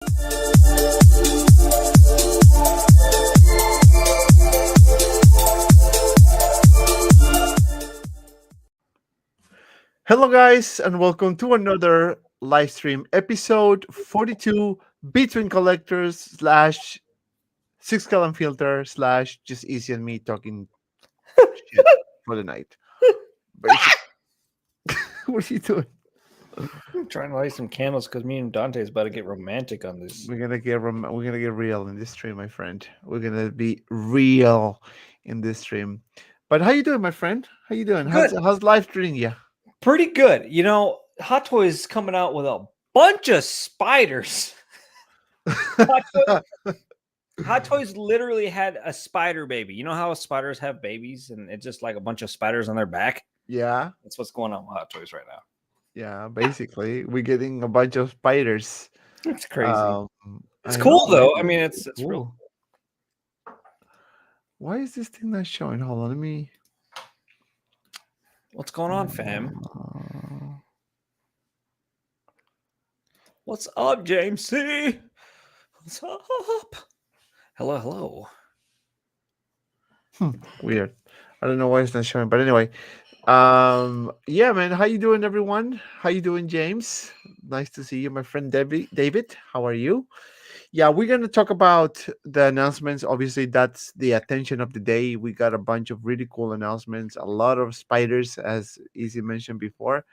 Hello, guys, and welcome to another live stream episode 42 between collectors slash six column filter slash just easy and me talking shit for the night. Basic. What are you doing? I'm trying to light some candles because me and Dante is about to get romantic on this. We're gonna get real in this stream, my friend. We're gonna be real in this stream. But how you doing, my friend? How you doing? Good. How's life treating you? Pretty good. You know, Hot Toys is coming out with a bunch of spiders. Hot Toys literally had a spider baby. You know how spiders have babies and it's just like a bunch of spiders on their back? Yeah. That's what's going on with Hot Toys right now. Yeah, basically, we're getting a bunch of spiders. It's crazy. It's I cool know, though. right? I mean, it's Cool. real. Why is this thing not showing? Hold on, let me. What's going on, fam? What's up, James C? What's up? Hello. Weird. I don't know why it's not showing, but anyway, yeah, man. How you doing, everyone? How you doing, James? Nice to see you, my friend David. How are you? Yeah, we're gonna talk about the announcements. Obviously, that's the attention of the day. We got a bunch of really cool announcements, a lot of spiders, as Easy mentioned before.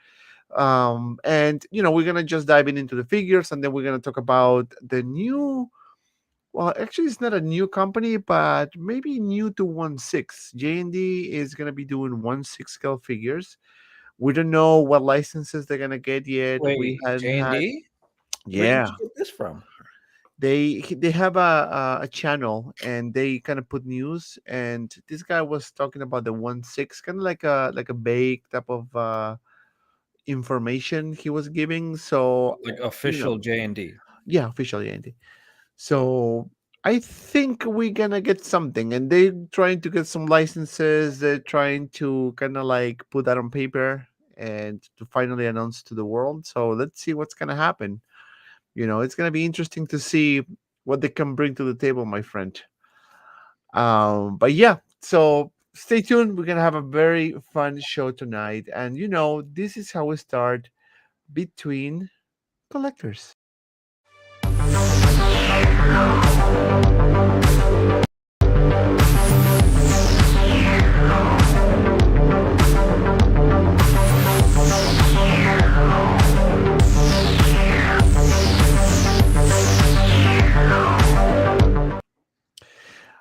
And we're gonna just dive into the figures, and then we're gonna talk about the new. Well, actually, it's not a new company, but maybe new to 1/6. JND is gonna be doing 1/6 scale figures. We don't know what licenses they're gonna get yet. Wait, We hadn't had. JND? Where Yeah, did you get this from? they have a channel, and they kind of put news. And this guy was talking about the 1/6, kind of like a vague type of information he was giving. So Like official JND. yeah, officially, Andy. So I think we're gonna get something, and they're trying to get some licenses. They're trying to kind of like put that on paper and to finally announce to the world. So let's see what's gonna happen. It's gonna be interesting to see what they can bring to the table, my friend. But yeah, so stay tuned. We're gonna have a very fun show tonight, and this is how we start between collectors.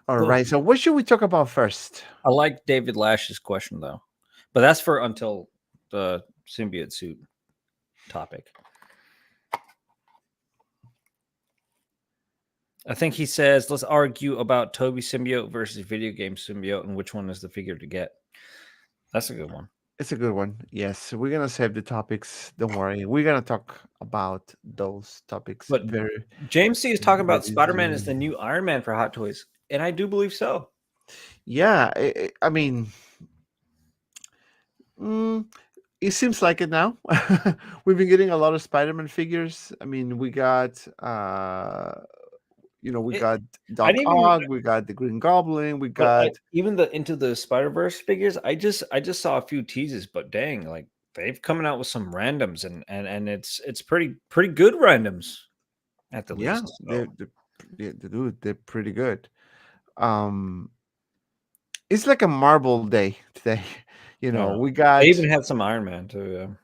All right. So what should we talk about first? I like David Lash's question though, but that's for until the symbiote suit topic. I think he says, let's argue about Toby symbiote versus video game symbiote and which one is the figure to get. That's a good one. It's a good one. Yes, we're gonna save the topics. Don't worry. We're gonna talk about those topics. But James C is talking about Spider-Man is the new Iron Man for Hot Toys, and I do believe so. Yeah, I mean, it seems like it now. We've been getting a lot of Spider-Man figures. I mean, we got we got Doc Ock, we got the Green Goblin, we got even the Into the Spider-Verse figures. I just saw a few teases, but dang, like they've coming out with some randoms, and it's pretty good randoms at the least. They're pretty good. It's like a Marvel day today. We got. They even had some Iron Man too.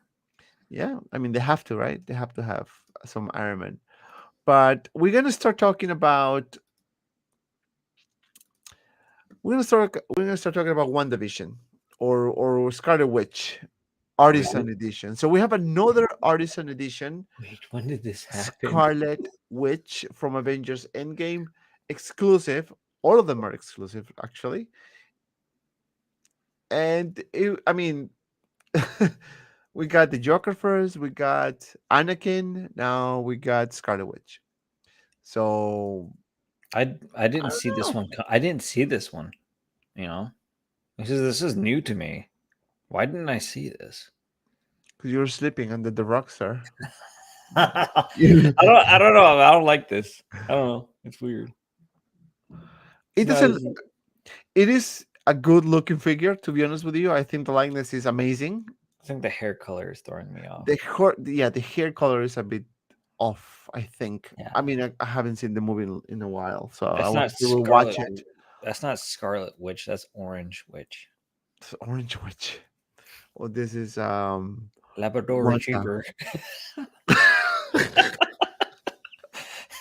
Yeah, I mean they have to, right? They have to have some Iron Man. But we're gonna start talking about. We're gonna start talking about WandaVision or Scarlet Witch Artisan Edition. So we have another Artisan Edition. Wait, when did this happen? Scarlet Witch from Avengers Endgame, exclusive. All of them are exclusive, actually. And we got the Joker first. We got Anakin. Now we got Scarlet Witch. So I didn't see this one. I didn't see this one. This is new to me. Why didn't I see this? Because you were sleeping under the rock, sir. it I don't know. I don't like this. I don't know. It's weird. It's not doesn't. as It is a good looking figure, to be honest with you. I think the likeness is amazing. I think the hair color is throwing me off. Yeah, the hair color is a bit off. I think. Yeah. I mean, I haven't seen the movie in a while, so I That's want not to rewatch Scarlet. it. That's not Scarlet Witch. That's Orange Witch. It's Orange Witch. Oh, this is Labrador Wanda. Retriever.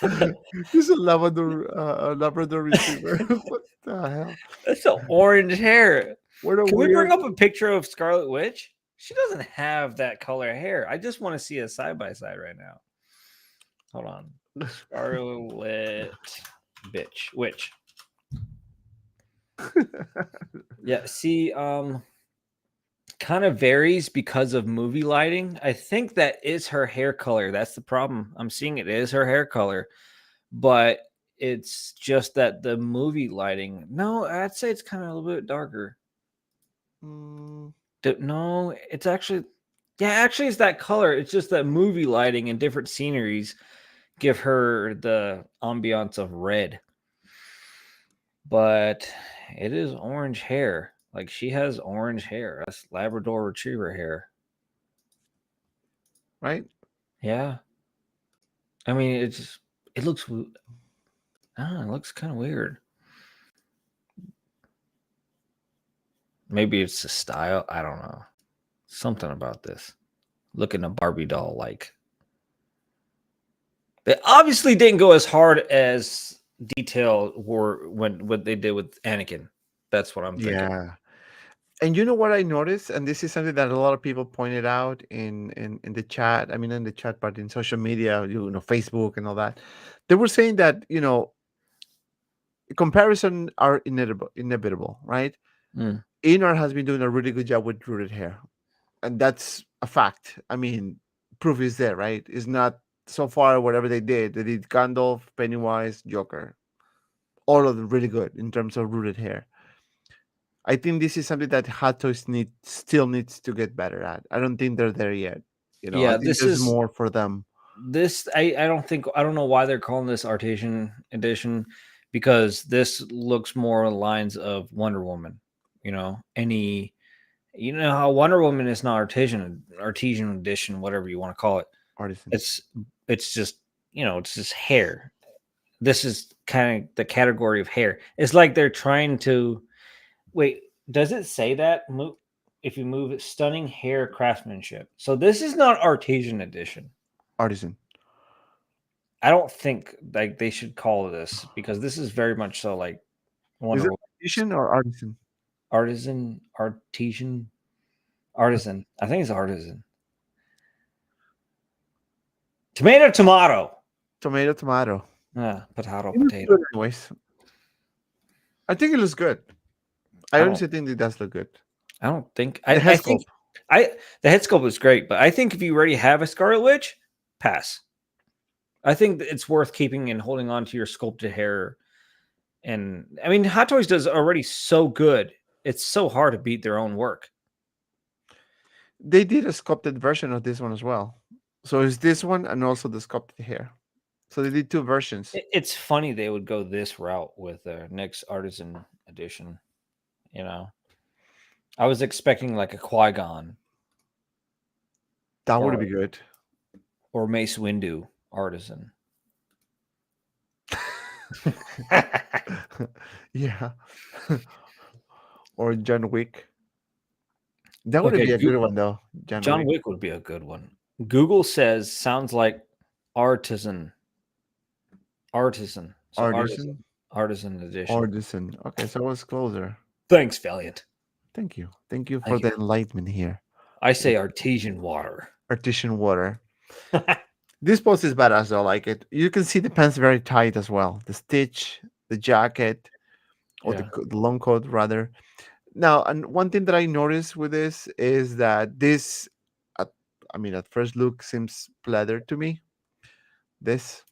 This is a Labrador Retriever. What the hell? That's the orange hair. What a Can we bring weird. up a picture of Scarlet Witch? She doesn't have that color hair. I just want to see a side by side right now. Hold on. Scarlet Witch. Yeah, see, kind of varies because of movie lighting. I think that is her hair color. That's the problem. I'm seeing it is her hair color, but it's just that the movie lighting. No, I'd say it's kind of a little bit darker. Mm, No, it's actually, yeah, actually, it's that color. It's just that movie lighting and different sceneries give her the ambiance of red. But it is orange hair. Like she has orange hair. That's Labrador Retriever hair. right? Yeah. I mean, it looks, it looks kind of weird. Maybe it's the style. I don't know. Something about this. Looking a Barbie doll like. They obviously didn't go as hard as detail were when what they did with Anakin. That's what I'm thinking. Yeah. And you know what I noticed, and this is something that a lot of people pointed out in the chat. I mean, in the chat, but in social media, Facebook and all that. They were saying that comparison are inevitable, right? Mm. Inar has been doing a really good job with rooted hair, and that's a fact. I mean, proof is there, right? It's not so far whatever they did. They did Gandalf, Pennywise, Joker, all of them really good in terms of rooted hair. I think this is something that Hot Toys still needs to get better at. I don't think they're there yet. I Yeah, think this there's is more for them. this. I don't know why they're calling this Artesian Edition because this looks more lines of Wonder Woman. You know how Wonder Woman is not artesian edition, whatever you want to call it. Artisan. It's just it's just hair. This is kind of the category of hair. It's like they're trying to wait. Does it say that if you move it, stunning hair craftsmanship? So this is not artesian edition. Artisan. I don't think like they should call this because this is very much so like Is Wonder it Woman. artisan or artisan? Artisan. I think it's artisan. Tomato. Tomato. Potato. It looks good anyways. I think it looks good. I honestly think it does look good. I don't think The head sculpt. the head sculpt is great, but I think if you already have a Scarlet Witch, pass. I think it's worth keeping and holding on to your sculpted hair. And I mean, Hot Toys does already so good. It's so hard to beat their own work. They did a sculpted version of this one as well. So it's this one and also the sculpted hair. So they did two versions. It's funny they would go this route with their next Artisan edition. I was expecting like a Qui-Gon. That would be good. Or Mace Windu Artisan. Yeah. Or John Wick. That would be a good one though. John Wick would be a good one. Google says sounds like artisan. So artisan edition. Artisan. Okay, so I was closer. Thanks, Valiant. Thank you for the enlightenment here. I say artesian water. Artesian water. This post is badass. I like it. You can see the pants very tight as well. The stitch, the jacket, or the long coat rather. Now, and one thing that I noticed with this is that this, at first look seems pleather to me. This.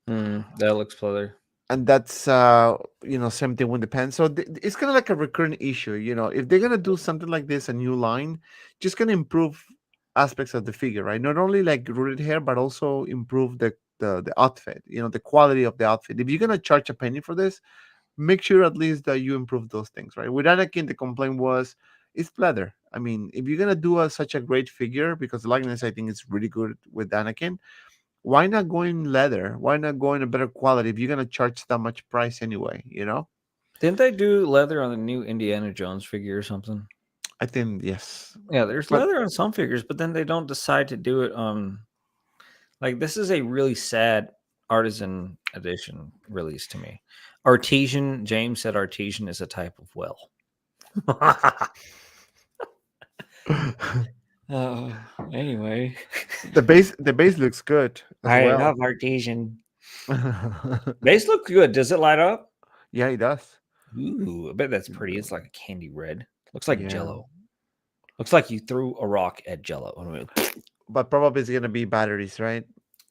That looks pleather. And that's same thing with the pen. So it's kind of like a recurrent issue. If they're gonna do something like this, a new line, just gonna improve aspects of the figure, right? Not only like rooted hair, but also improve the outfit, the quality of the outfit. If you're gonna charge a penny for this, make sure at least that you improve those things, right? With Anakin, the complaint was it's leather. I mean, if you're gonna do such a great figure, because the likeness I think is really good with Anakin, why not go in leather? Why not go in a better quality if you're gonna charge that much price anyway? Didn't they do leather on the new Indiana Jones figure or something? I think yes, Yeah, there's but leather on some figures, but then they don't decide to do it on. Like, this is a really sad artisan edition release to me. Artesian, James said artesian is a type of well. uh, anyway, the base looks good as I well. love artesian. Base looks good. Does it light up? Yeah, it does. Ooh, I bet that's pretty. It's like a candy red. Looks like Yeah, Jello. Looks like you threw a rock at Jello. but probably it's gonna be batteries, right?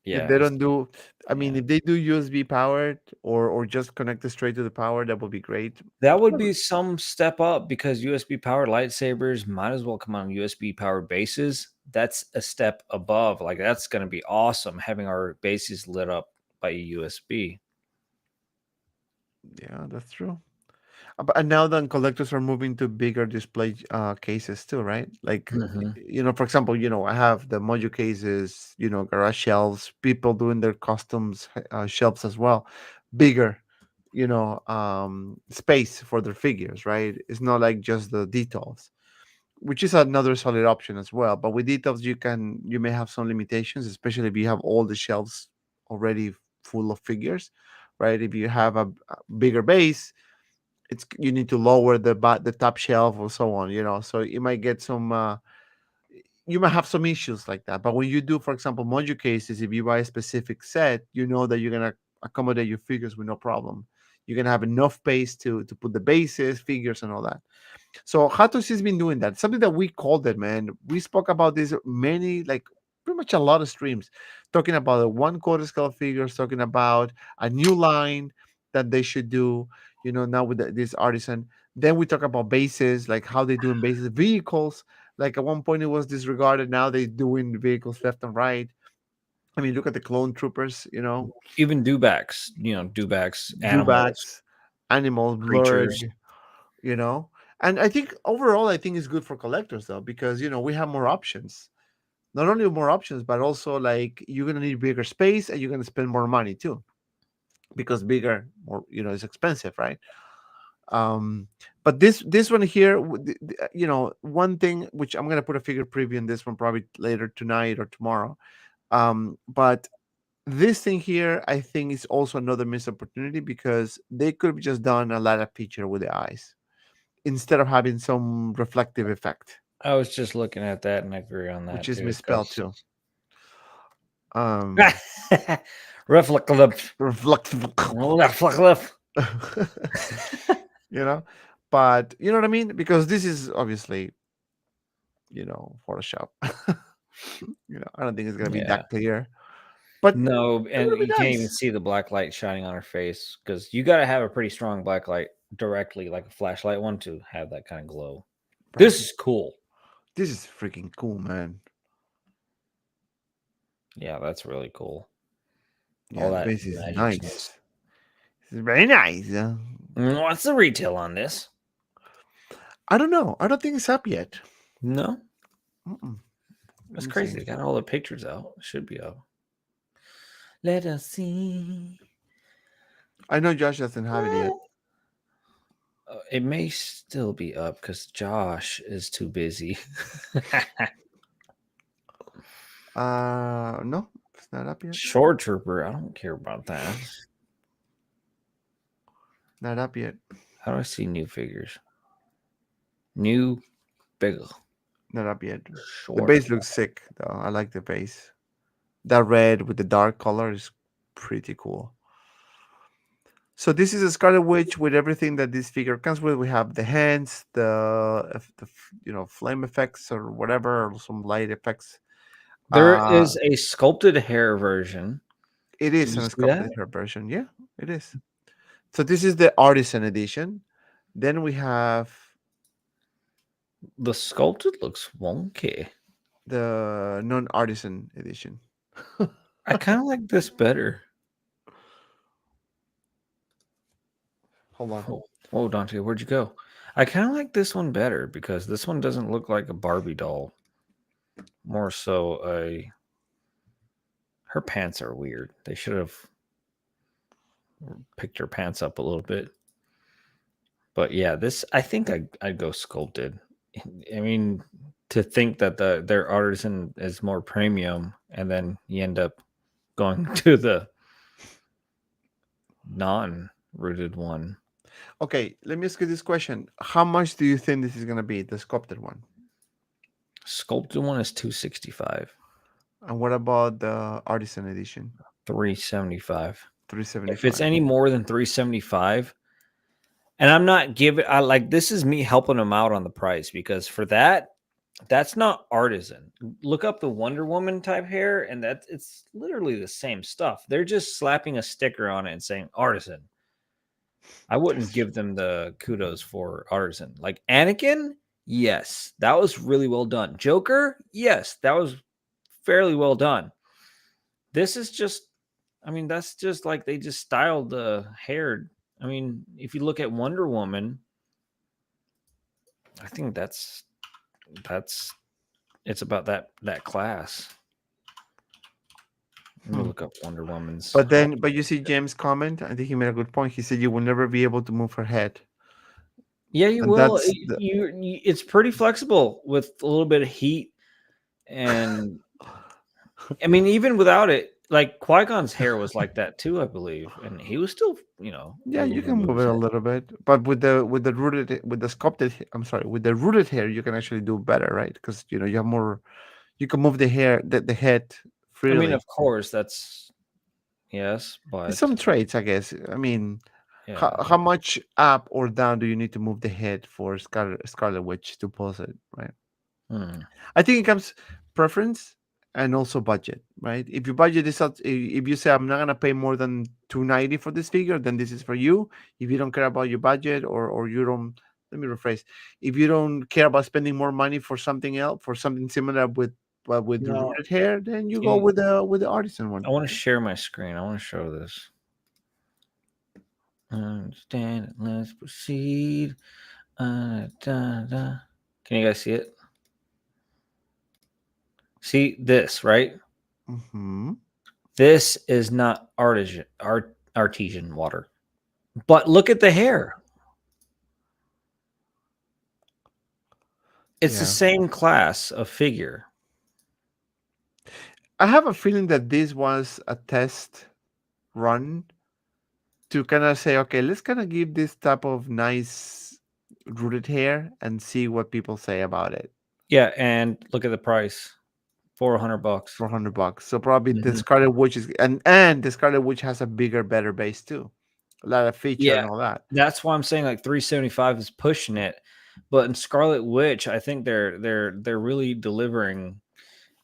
If Yeah, they don't do, I mean, yeah. if they do USB powered or just connect it straight to the power, that would be great. That would be some step up because USB powered lightsabers might as well come on USB powered bases. That's a step above. Like, that's going to be awesome having our bases lit up by USB. Yeah, that's true. And now then collectors are moving to bigger display cases too, right? Like, Hmm. for example, I have the mojo cases, garage shelves, people doing their customs shelves as well, bigger, space for their figures, right? It's not like just the details, which is another solid option as well. But with details, you may have some limitations, especially if you have all the shelves already full of figures, right? If you have a bigger base, you need to lower the top shelf or so on, so you might get some you might have some issues like that. But when you do, for example, module cases, if you buy a specific set, you know that you're gonna accommodate your figures with no problem. You're gonna have enough space to put the bases, figures, and all that. So Hatos has been doing that. Something that we called it, man. We spoke about this many, like pretty much a lot of streams, talking about the 1/4 scale figures, talking about a new line that they should do. Now with this artisan. Then we talk about bases, like how they doing bases, vehicles. Like at one point it was disregarded. Now they doing vehicles left and right. I mean, look at the clone troopers. Even dewbacks, animals, Dewbacks, animals, creatures. blurg. you know and I think overall, I think it's good for collectors though, because we have more options. Not only more options, but also like you're going to need bigger space and you're going to spend more money too, because bigger more is expensive, right? um but this one here, one thing which I'm going to put a figure preview in this one probably later tonight or tomorrow. But this thing here, I think, is also another missed opportunity, because they could have just done a light up feature with the eyes instead of having some reflective effect, I was just looking at that and I agree on which that is too. misspelled too. Um, Reflective. reflective. Reflective. you know, but you know what I mean? Because this is obviously, Photoshop. I don't think it's gonna be Yeah. that clear, but No, it and would be you can't even nice, see the black light shining on her face because you got to have a pretty strong black light directly, like a flashlight one, to have that kind of glow. right? This is cool. This is freaking cool, man. Yeah, that's really cool. Yeah, All the that base is magicness. nice. It's very nice. What's the retail on this? I don't know. I don't think it's up yet. No, Mm-mm. Let that's me crazy. see. They got all the pictures out. It should be up. Let us see. I know Josh doesn't have it yet. It may still be up because Josh is too busy. No, it's not up yet. Short Trooper, I don't care about that. Not up yet. How do I see new figures? New, bigger, Not up yet. The short. base looks sick though. I like the base. That red with the dark color is pretty cool. So this is a Scarlet Witch with everything that this figure comes with. We have the hands, flame effects or whatever, or some light effects. There Uh is a sculpted hair version. it Did is you an see that? sculpted hair version. Yeah, it is. So this is the artisan edition. Then we have The sculpted looks wonky. the non-artisan edition. I kind of like this better. Hold on. Oh, Dante, where'd you go? I kind of like this one better because this one doesn't look like a Barbie doll. More so a. Her pants are weird. They should have picked her pants up a little bit. But yeah, this I think I'd go sculpted. I mean, to think that their artisan is more premium, and then you end up going to the non-rooted one. Okay, let me ask you this question: how much do you think this is gonna be, the sculpted one? Sculpted one is 265, And what about the artisan edition? 375. Three If it's seventy-five. any more than 375, and I'm not giving, I like this is me helping them out on the price because for that, that's not artisan. Look up the Wonder Woman type hair, and that it's literally the same stuff. They're just slapping a sticker on it and saying artisan. I wouldn't give them the kudos for artisan. Like Anakin, yes, that was really well done. Joker, yes, that was fairly well done. This is just, I mean, that's just like they just styled the hair. I mean, if you look at Wonder Woman, I think that's it's about that class. Let me Hmm. look up Wonder Woman's. But you see James' comment. I think he made a good point. He said you will never be able to move her head, Yeah, you and will. that's the. It's pretty flexible with a little bit of heat, and I mean, even without it, like Qui-Gon's hair was like that too, I believe, and he was still, Yeah, able you to can move move his it a head. little bit, but with the sculpted, I'm sorry, with the rooted hair, you can actually do better, right? Because you have more, you can move the hair, the head I mean, freely. of course, that's yes, There's but some traits, I guess. I mean, yeah, how much up or down do you need to move the head for Scarlet Witch to pose it, right? hmm. I think it comes preference and also budget, right? If your budget is if you say I'm not gonna pay more than 290 for this figure, then this is for you. If you don't care about your budget or you don't, let me rephrase, if you don't care about spending more money for something else, for something similar with the No, rooted hair, then you go you, with the artisan I one. want to share my screen. I want to show this. Understand it. Let's proceed. Can you guys see it? See this, right? Hmm. This is not artesian water. But look at the hair. It's the Yeah, same class of figure. I have a feeling that this was a test run to kind of say, okay, let's kind of give this type of nice rooted hair and see what people say about it. Yeah, and look at the price. $400. 400 bucks. So probably the Mhm. Scarlet Witch is and the Scarlet Witch has a bigger, better base too. A lot of feature Yeah, and all that. that's why I'm saying like 375 is pushing it. But in Scarlet Witch, I think they're really delivering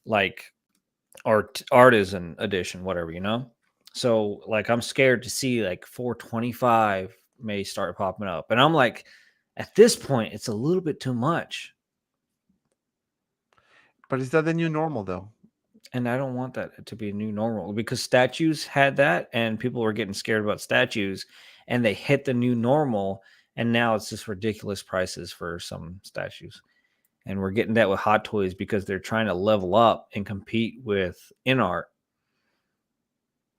like artisan edition, whatever. So like I'm scared to see like 425 may start popping up. And I'm like, at this point, it's a little bit too much. But is that the new normal though? And I don't want that to be a new normal because statues had that and people were getting scared about statues and they hit the new normal and now it's just ridiculous prices for some statues. And we're getting that with Hot Toys because they're trying to level up and compete with in art.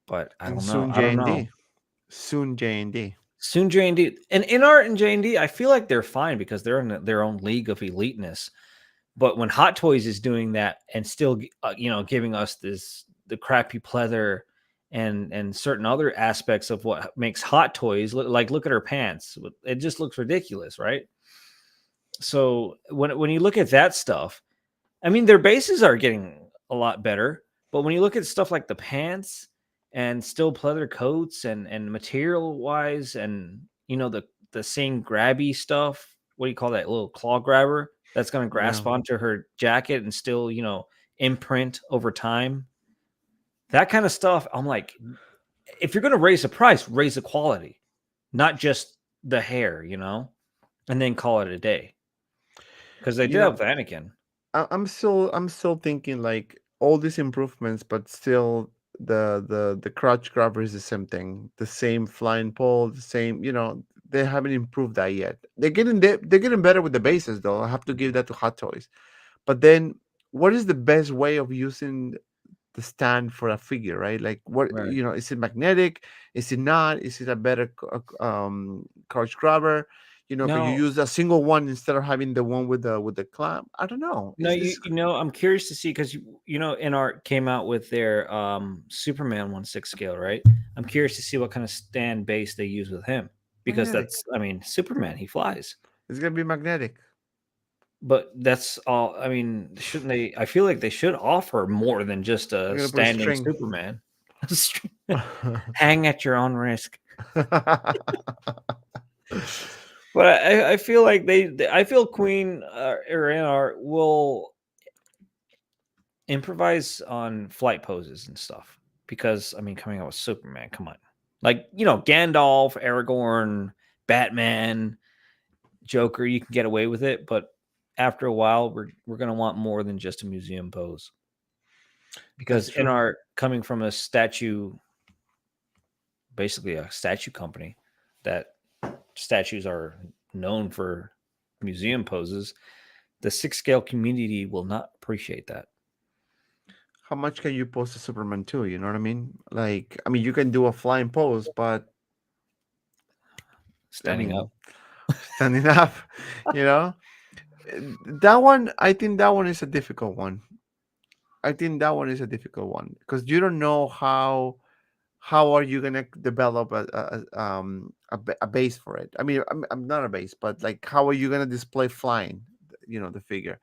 But I And don't know. soon I J don't and know. D. Soon J&D. Soon JND and in art and JND, I feel like they're fine because they're in their own league of eliteness. But when Hot Toys is doing that and still, giving us the crappy pleather and certain other aspects of what makes Hot Toys look at her pants, it just looks ridiculous, right? So when you look at that stuff, I mean, their bases are getting a lot better, but when you look at stuff like the pants and still pleather coats and material wise, and the same grabby stuff, what do you call that little claw grabber that's going to Yeah. grasp onto her jacket and still imprint over time, that kind of stuff. I'm like, if you're going to raise the price, raise the quality, not just the hair, and then call it a day because they You did that know, with Anakin. I'm still thinking like all these improvements, but still the crotch grabber is the same thing, the same flying pole, the same. They haven't improved that yet. They're getting better with the bases though. I have to give that to Hot Toys. But then, what is the best way of using the stand for a figure, right? Like, what Right. is it magnetic? Is it not? Is it a better couch grabber? Can you No, use a single one instead of having the one with the clamp? I don't know. no, It's I'm curious to see because InArt came out with their Superman 1/6 scale, right? I'm curious to see what kind of stand base they use with him because magnetic. that's, I mean, Superman, he flies. It's gonna be magnetic. But that's all. I mean, shouldn't they? I feel like they should offer more than just They're a gonna put a standing string. Superman. Hang at your own risk. But I feel like I feel Queen or NR will improvise on flight poses and stuff because I mean, coming out with Superman, come on, like Gandalf, Aragorn, Batman, Joker, you can get away with it, but after a while, we're gonna want more than just a museum pose That's because in true. our coming from a statue, basically a statue company, that statues are known for museum poses, the 6 scale community will not appreciate that. How much can you post a Superman too? You know what I mean? Like, I mean, you can do a flying pose, but I Standing up. mean, standing up. You know, that one. I think that one is a difficult one. I think that one is a difficult one because you don't know how are you gonna develop a base for it. I mean, I'm not a base, but like how are you gonna display flying? The figure.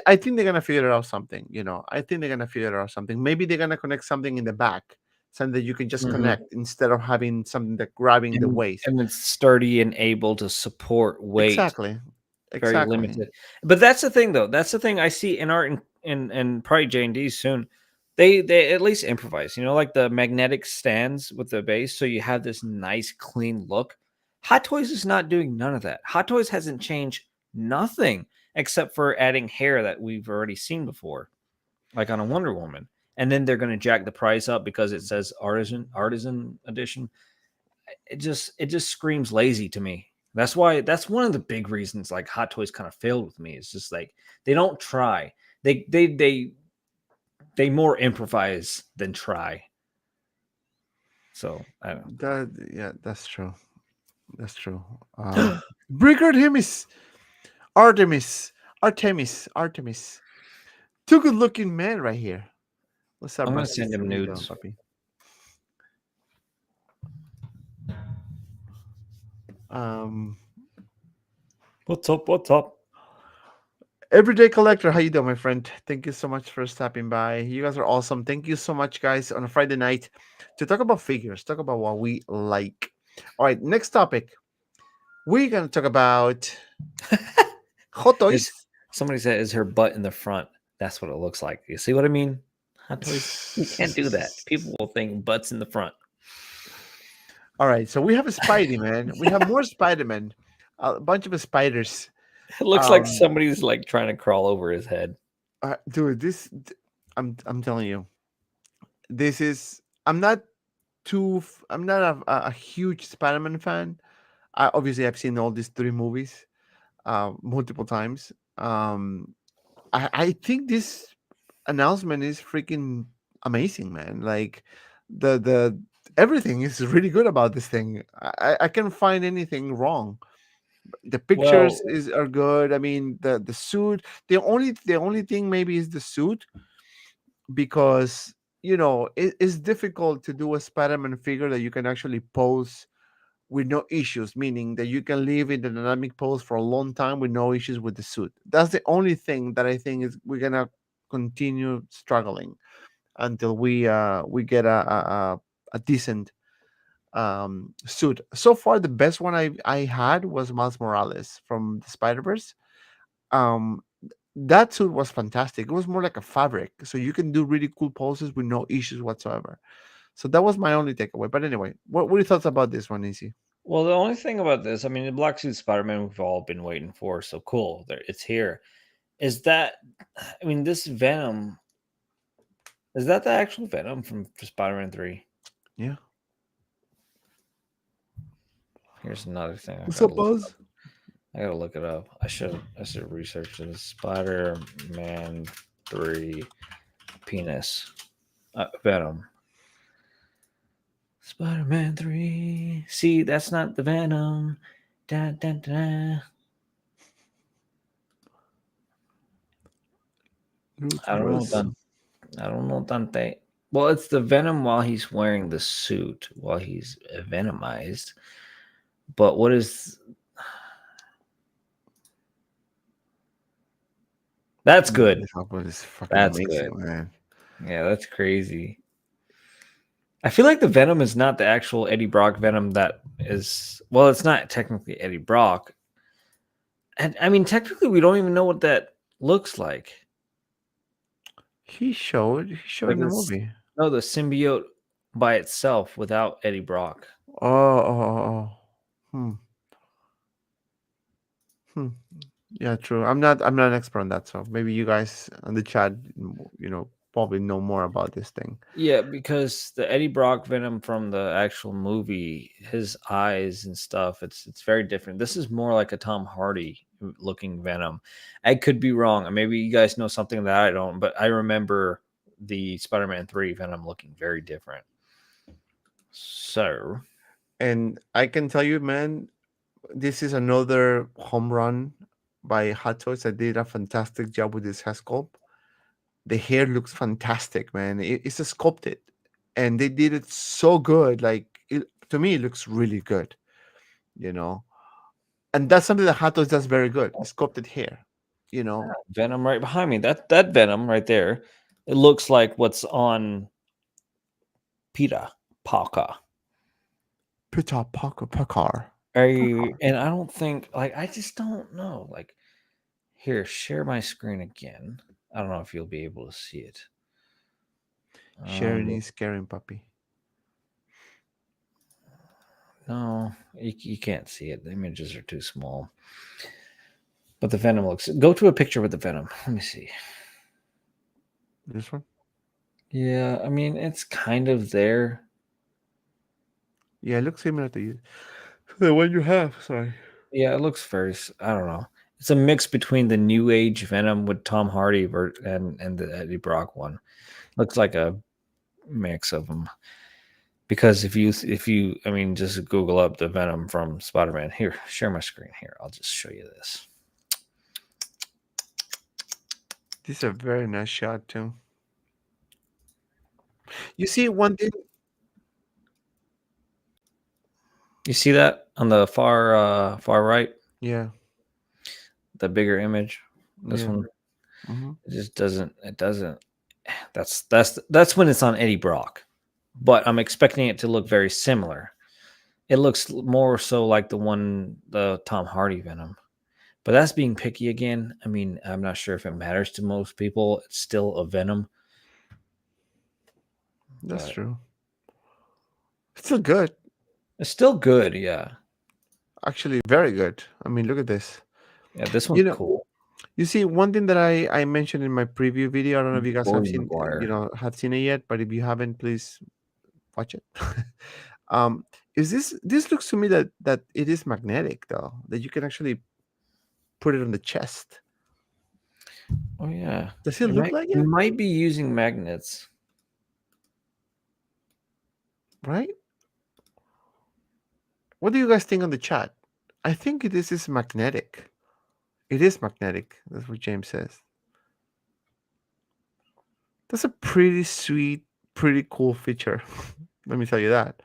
I think they're gonna figure out something. I think they're gonna figure out something. Maybe they're gonna connect something in the back, something that you can just Mhm. connect instead of having something that grabbing the and waist. and it's sturdy and able to support weight. Exactly. Very Exactly. limited. But that's the thing, though. That's the thing I see in art and probably JND soon. They at least improvise. Like the magnetic stands with the base, so you have this nice clean look. Hot Toys is not doing none of that. Hot Toys hasn't changed nothing except for adding hair that we've already seen before, like on a Wonder Woman. And then they're going to jack the price up because it says artisan edition. It just screams lazy to me. That's one of the big reasons like Hot Toys kind of failed with me. It's just like they don't try. They more improvise than try. So I don't know. Yeah, that's true. That's true. Brigard Hemis, Artemis. Two good looking men right here. What's up, I'm gonna send Basis? him How you doing, nudes. puppy? Um, What's up? What's up? Everyday Collector, how you doing, my friend? Thank you so much for stopping by. You guys are awesome. Thank you so much, guys, on a Friday night to talk about figures, talk about what we like. All right, next topic. We're gonna talk about hot Is toys. somebody said is her butt in the front? That's what it looks like. You see what I mean? Hot Toys. You can't do that. People will think butts in the front. All right, so we have a Spidey man. We have more Spider-Man, a bunch of spiders. It looks like Um, somebody's like trying to crawl over his head. dude, I'm telling you, this is. I'm not a huge Spider-Man fan. Obviously, I've seen all these three movies multiple times. I think this announcement is freaking amazing, man. Like the everything is really good about this thing. I can't find anything wrong. The pictures Well, are good. I mean, the suit. The only thing maybe is the suit because it's difficult to do a Spider-Man figure that you can actually pose with no issues, meaning that you can live in the dynamic pose for a long time with no issues with the suit. That's the only thing that I think is we're gonna continue struggling until we get a decent suit. So far, the best one I had was Miles Morales from the Spider Verse. Um, that suit was fantastic. It was more like a fabric, so you can do really cool poses with no issues whatsoever. So that was my only takeaway. But anyway, what are your thoughts about this one, Easy? well, the only thing about this, I mean, the Black Suit Spider-Man we've all been waiting for, so cool. It's here. Is that? I mean, this Venom is that the actual Venom from Spider-Man 3? Yeah. Here's another thing I What's gotta up, look. Buzz? I gotta look it up. I should research this. Spider-Man 3 penis Venom. Spider-Man 3. See, that's not the Venom. Da, da, da. I don't know, Ludicrous. Dante. I don't know, Dante. Well, it's the Venom while he's wearing the suit, while he's venomized. But what is? That's Man, good. this album is fucking That's good. amazing, man. Yeah, that's crazy. I feel like the Venom is not the actual Eddie Brock Venom that is. Well, it's not technically Eddie Brock. And I mean, technically, we don't even know what that looks like. He showed Like in the this, movie. no, the symbiote by itself without Eddie Brock. Oh. Hmm. Hmm. Yeah, true. I'm not an expert on that, so maybe you guys on the chat, probably know more about this thing. Yeah, because the Eddie Brock Venom from the actual movie, his eyes and stuff, it's very different. This is more like a Tom Hardy looking Venom. I could be wrong. Maybe you guys know something that I don't, but I remember the Spider-Man 3 Venom looking very different. So, And I can tell you, man, this is another home run by Hot Toys that did a fantastic job with this hair sculpt. The hair looks fantastic, man. It's a sculpted, and they did it so good. Like to me, it looks really good. You know, and that's something that Hot Toys does very good. Sculpted hair. You know, Venom right behind me. That Venom right there. It looks like what's on Pita Paka. Peter Parker. And I don't think like I just don't know. Like here, share my screen again. I don't know if you'll be able to see it. Sharing Um, is caring, puppy. no, you can't see it. The images are too small. But the Venom looks. Go to a picture with the Venom. Let me see. This one. Yeah, I mean it's kind of there. Yeah, it looks similar to you. The one you have. Sorry. Yeah, it looks very. I don't know. It's a mix between the New Age Venom with Tom Hardy and the Eddie Brock one. Looks like a mix of them. Because if you I mean just Google up the Venom from Spider-Man. Here, share my screen here. I'll just show you this. This is a very nice shot too. You see one thing. You see that on the far right, Yeah. the bigger image. This Yeah. one Hmm. it just doesn't. It doesn't. That's when it's on Eddie Brock, but I'm expecting it to look very similar. It looks more so like the Tom Hardy Venom. But that's being picky again. I mean, I'm not sure if it matters to most people. It's still a Venom, That's but true. It's still good. it's still good. Yeah. Actually, very good. I mean, look at this. Yeah, this You one's know, cool. you see one thing that I mentioned in my preview video. I don't know if you guys have Bully seen McGuire. have seen it yet, but if you haven't, please watch it. um, is this looks to me that it is magnetic though, that you can actually put it on the chest. Oh yeah. Does it look like It it? might be using magnets. Right? What do you guys think on the chat? I think this is magnetic. It is magnetic. That's what James says. That's a pretty sweet, pretty cool feature. Let me tell you that.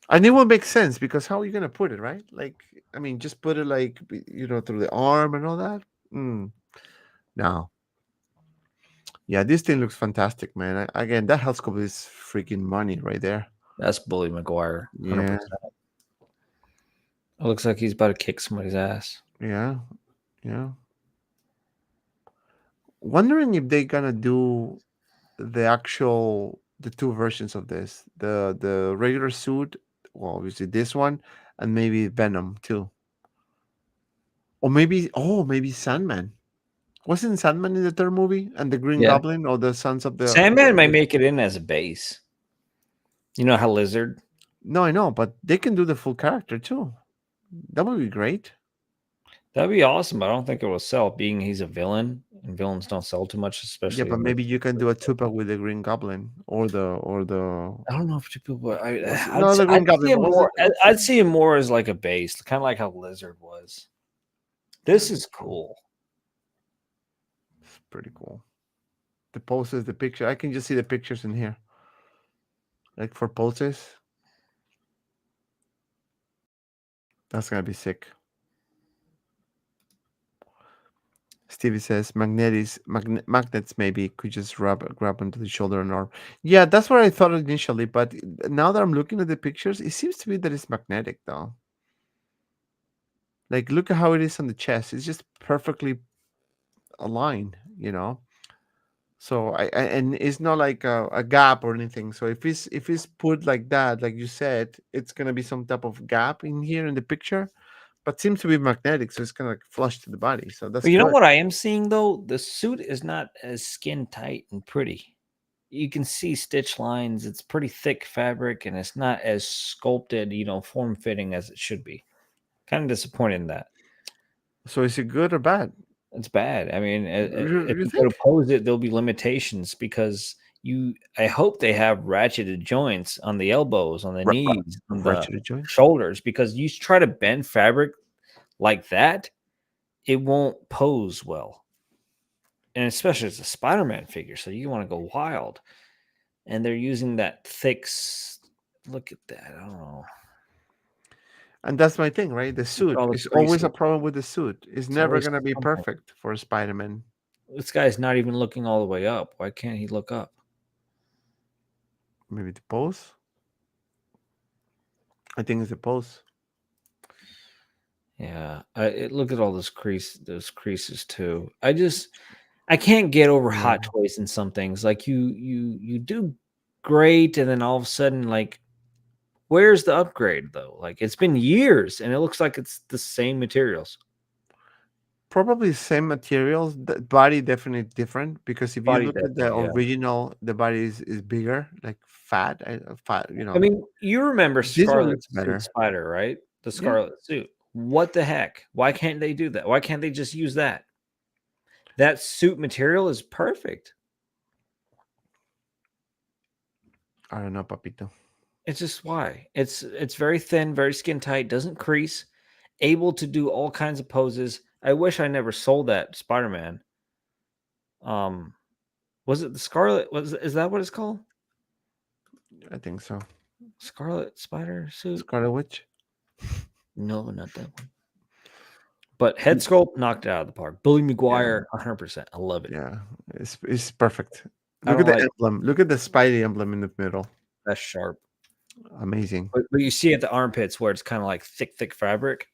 And it will make sense because how are you gonna put it, right? Like, I mean, just put it like through the arm and all that. Mm, no, yeah, this thing looks fantastic, man. Again, that health scope is freaking money right there. That's Bully McGuire. Yeah, 100%. It looks like he's about to kick somebody's ass. yeah, yeah. Wondering if they're gonna do the two versions of this, the regular suit, well, obviously this one, and maybe Venom too, or maybe Sandman. Wasn't Sandman in the third movie and the Green Yeah. Goblin or the Sons of the? Sandman might make it in as a base. You know how Lizard? No, I know, but they can do the full character too. That would be great. That'd be awesome, but I don't think it will sell, being he's a villain, and villains don't sell too much, Yeah, especially but in the. maybe you can do a Tupac with the Green Goblin or the I don't know if people. was it, I'd no the I'd Green see Goblin, him but was it more. what's I'd see him more as like a base, kind of like how Lizard was. yeah, This is that's cool. cool. It's pretty cool. The poses, the picture. I can just see the pictures in here. Like for poses. That's gonna be sick. Stevie says magnets maybe could just grab onto the shoulder and arm. Yeah, that's what I thought initially, but now that I'm looking at the pictures, it seems to be that it's magnetic though. Like look at how it is on the chest. It's just perfectly aligned, you know. So and it's not like a gap or anything. So if it's put like that, like you said, it's gonna be some type of gap in here in the picture, but seems to be magnetic, so it's kind of like flush to the body. So that's But you know good. what I am seeing though? The suit is not as skin tight and pretty. You can see stitch lines. It's pretty thick fabric, and it's not as sculpted, form fitting as it should be. Kind of disappointed in that. So is it good or bad? It's bad. I mean, if You you go to think? pose it, there'll be limitations because I hope they have ratcheted joints on the elbows, on the knees, on the Ratchet joints? shoulders, because you try to bend fabric like that, it won't pose well. And especially as a Spider-Man figure, so you want to go wild. And they're using that look at that. I don't know. And that's my thing, right? The Look at suit all the is always creases. a problem with the suit. It's It's never always gonna be something. perfect for Spider-Man. This guy's not even looking all the way up. Why can't he look up? Maybe the pose. I think it's the pose. Yeah, look at all those creases too. I can't get over Yeah. Hot Toys in some things. Like you do great, and then all of a sudden, like, where's the upgrade though? Like it's been years, and it looks like it's the same materials. Probably the same materials. The body definitely different because if you Body look at the definitely, yeah. original, the body is bigger, like fat, fat. I mean, you remember This one Scarlet looks Suit better. Spider, right? The Yeah, Scarlet Suit. What the heck? Why can't they do that? Why can't they just use that? That suit material is perfect. I don't know, Papito. It's just why. It's very thin, very skin tight, doesn't crease, able to do all kinds of poses. I wish I never sold that Spider-Man. Um, was it the Scarlet? Is that what it's called? I think so. Scarlet Spider suit? Scarlet Witch. No, not that one. But head sculpt knocked it out of the park. Billy Yeah, McGuire, 100%. I love it. yeah. It's perfect. I Look at don't the like emblem. Look at the Spidey emblem in the middle. that sharp. Amazing. But you see at the armpits where it's kind of like thick fabric.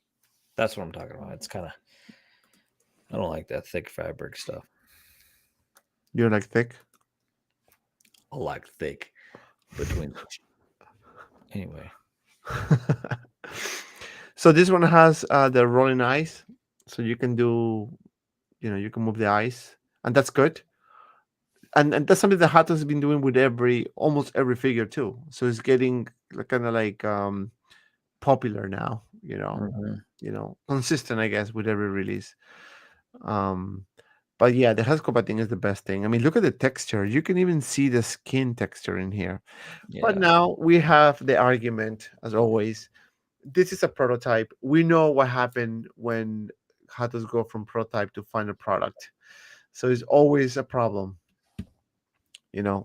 That's what I'm talking about. It's kind of, I don't like that thick fabric stuff. You're like thick. I like thick between. Anyway, So this one has the rolling eyes, so you can do, you can move the eyes, and that's good. And that's something that Hato has been doing with almost every figure too. So it's getting kind of like popular now. mhm. Consistent, I guess, with every release. Um, but yeah, the Hescopa thing is the best thing. I mean, look at the texture. You can even see the skin texture in here. But Yeah. now we have the argument, as always. This is a prototype. We know what happened when Hatos go from prototype to final product. So it's always a problem.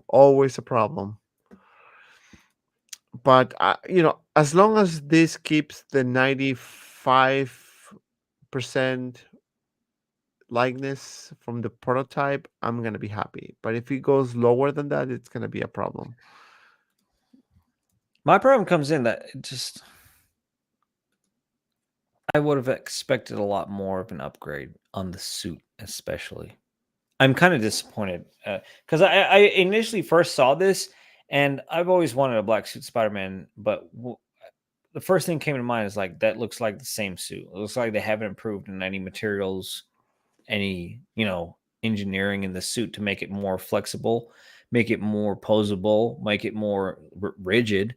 Always a problem. But as long as this keeps the 95% likeness from the prototype, I'm gonna be happy. But if it goes lower than that, it's gonna be a problem. My problem comes in that I would have expected a lot more of an upgrade on the suit, especially. I'm kind of disappointed because I initially first saw this, and I've always wanted a black suit Spider-Man, but the first thing came to mind is like that looks like the same suit. It looks like they haven't improved in any materials any, engineering in the suit to make it more flexible, make it more posable, make it more rigid.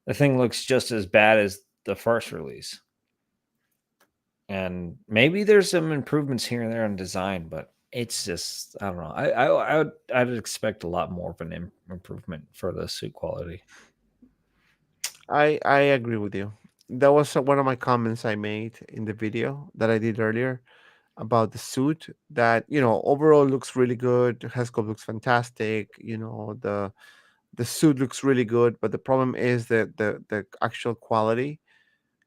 The thing looks just as bad as the first release. And maybe there's some improvements here and there in design, but it's just, I don't know. I'd expect a lot more of an improvement for the suit quality. I agree with you. That was one of my comments I made in the video that I did earlier about the suit. That overall looks really good. Hesco looks fantastic. The suit looks really good, but the problem is that the actual quality.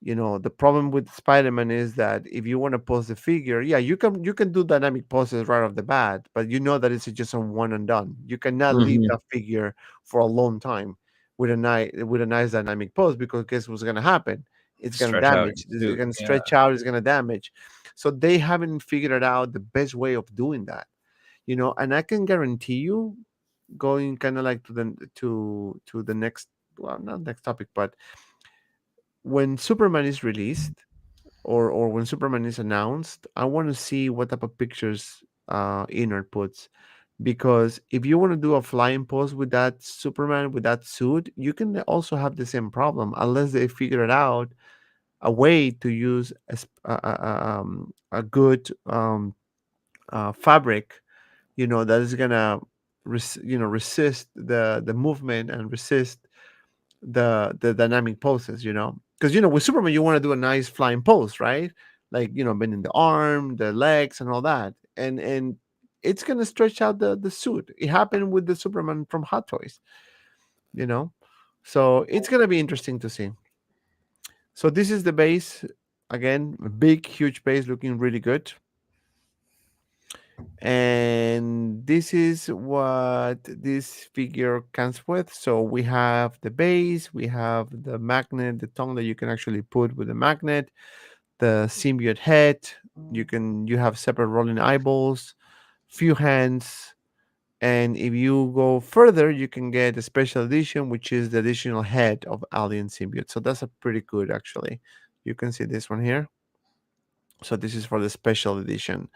The problem with Spider-Man is that if you want to pose the figure, yeah, you can do dynamic poses right off the bat, but you know that it's just a one and done. You cannot leave Mm-hmm. that figure for a long time with a nice dynamic pose, because guess what's gonna happen? It's gonna Stretch out your damage. It's suit. gonna Yeah. stretch out. It's gonna damage. So they haven't figured out the best way of doing that. And I can guarantee you, going kind of like to the next, well, not next topic, but when Superman is released, or when Superman is announced, I want to see what type of pictures Inner puts. Because if you want to do a flying pose with that Superman with that suit, you can also have the same problem unless they figure it out a way to use a good fabric, that is gonna resist the movement and resist the dynamic poses, because with Superman you want to do a nice flying pose, right? Like, bending the arm, the legs, and all that, and it's gonna stretch out the suit. It happened with the Superman from Hot Toys, you know. So it's gonna be interesting to see. So this is the base again, a big, huge base, looking really good. And this is what this figure comes with. So we have the base, we have the magnet, the tongue that you can actually put with the magnet, the symbiote head. You have separate rolling eyeballs, few hands, and if you go further, you can get a special edition, which is the additional head of Alien Symbiote. So that's a pretty good, actually. You can see this one here. So this is for the special edition.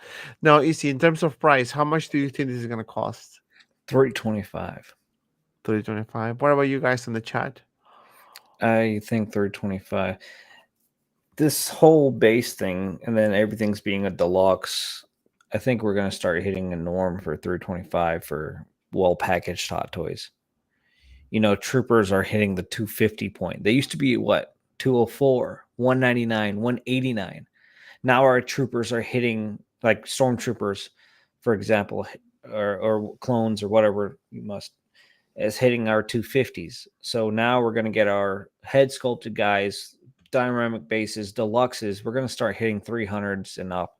Now, Easy, in terms of price, how much do you think this is gonna cost? 325. 325. What about you guys in the chat? I think 325. This whole base thing, and then everything's being a deluxe. I think we're going to start hitting a norm for 325 for well packaged Hot Toys. Troopers are hitting the 250 point. They used to be what? 204, 199, 189. Now our troopers are hitting, like stormtroopers, for example, or clones or whatever you must, is hitting our 250s. So now we're going to get our head sculpted guys, dynamic bases, deluxes. We're going to start hitting 300s and up.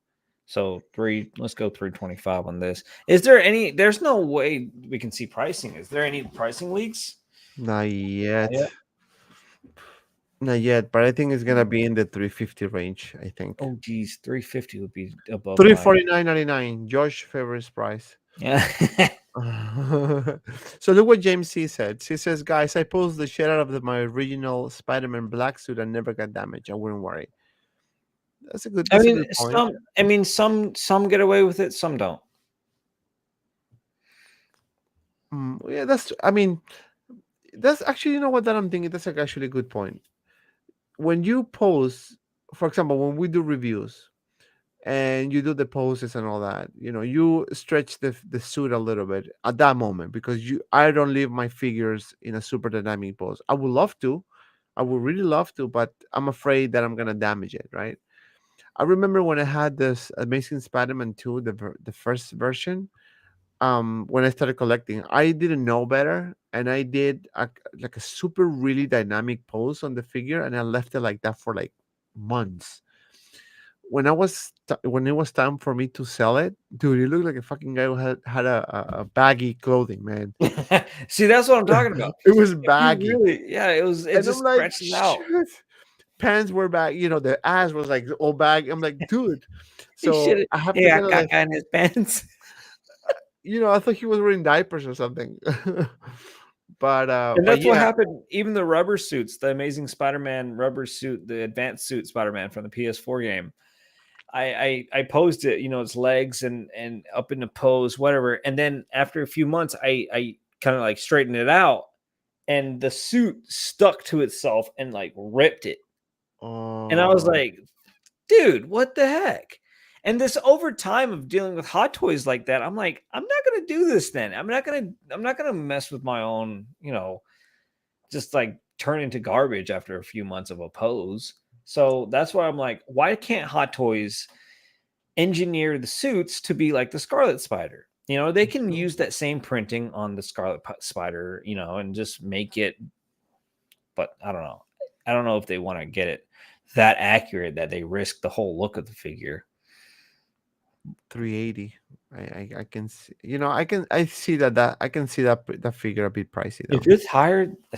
So let's go 325 on this. There's no way we can see pricing. Is there any pricing leaks? Not yet. Yeah. Not yet, but I think it's gonna be in the 350 range, I think. Oh geez, 350 would be above my 349.99, Josh Favor's price. yeah. So look what James C said. He says, "Guys, I posed the shit out of my original Spider-Man black suit and never got damaged. I wouldn't worry." That's a good. I That's a mean, good point. some get away with it, some don't. Yeah, that's. I mean, that's actually. You know what? That I'm thinking. That's actually a good point. When you pose, for example, when we do reviews, and you do the poses and all that, you stretch the suit a little bit at that moment, because I don't leave my figures in a super dynamic pose. I would love to, I would really love to, but I'm afraid that I'm gonna damage it, right? I remember when I had this Amazing Spider-Man 2, the first version. When I started collecting, I didn't know better, and I did like a super really dynamic pose on the figure, and I left it like that for like months. When it was time for me to sell it, dude, it looked like a fucking guy who had a baggy clothing, man. See, that's what I'm talking about. It was If you baggy, really, yeah, it and I'm just like, stretches out. shit. Pants were back, the ass was like all baggy. I'm like, dude. He So should I have he to got kind of like, caca in his pants. I thought he was wearing diapers or something. And But that's what yeah, happened. Even the rubber suits, the Amazing Spider-Man rubber suit, the advanced suit Spider-Man from the PS4 game. I posed it, its legs and up in the pose, whatever. And then after a few months, I kind of like straightened it out, and the suit stuck to itself and like ripped it. And I was Oh, like, dude, what the heck? And this over time of dealing with hot toys like that, I'm like, I'm not gonna do this then. I'm not gonna mess with my own, just like turn into garbage after a few months of a pose. So that's why I'm like, why can't Hot Toys engineer the suits to be like the Scarlet Spider? They can true. use that same printing on the Scarlet Spider, and just make it. But I don't know. I don't know if they want to get it that accurate that they risk the whole look of the figure. 380. I can see, I see that I can see that figure a bit pricey though. If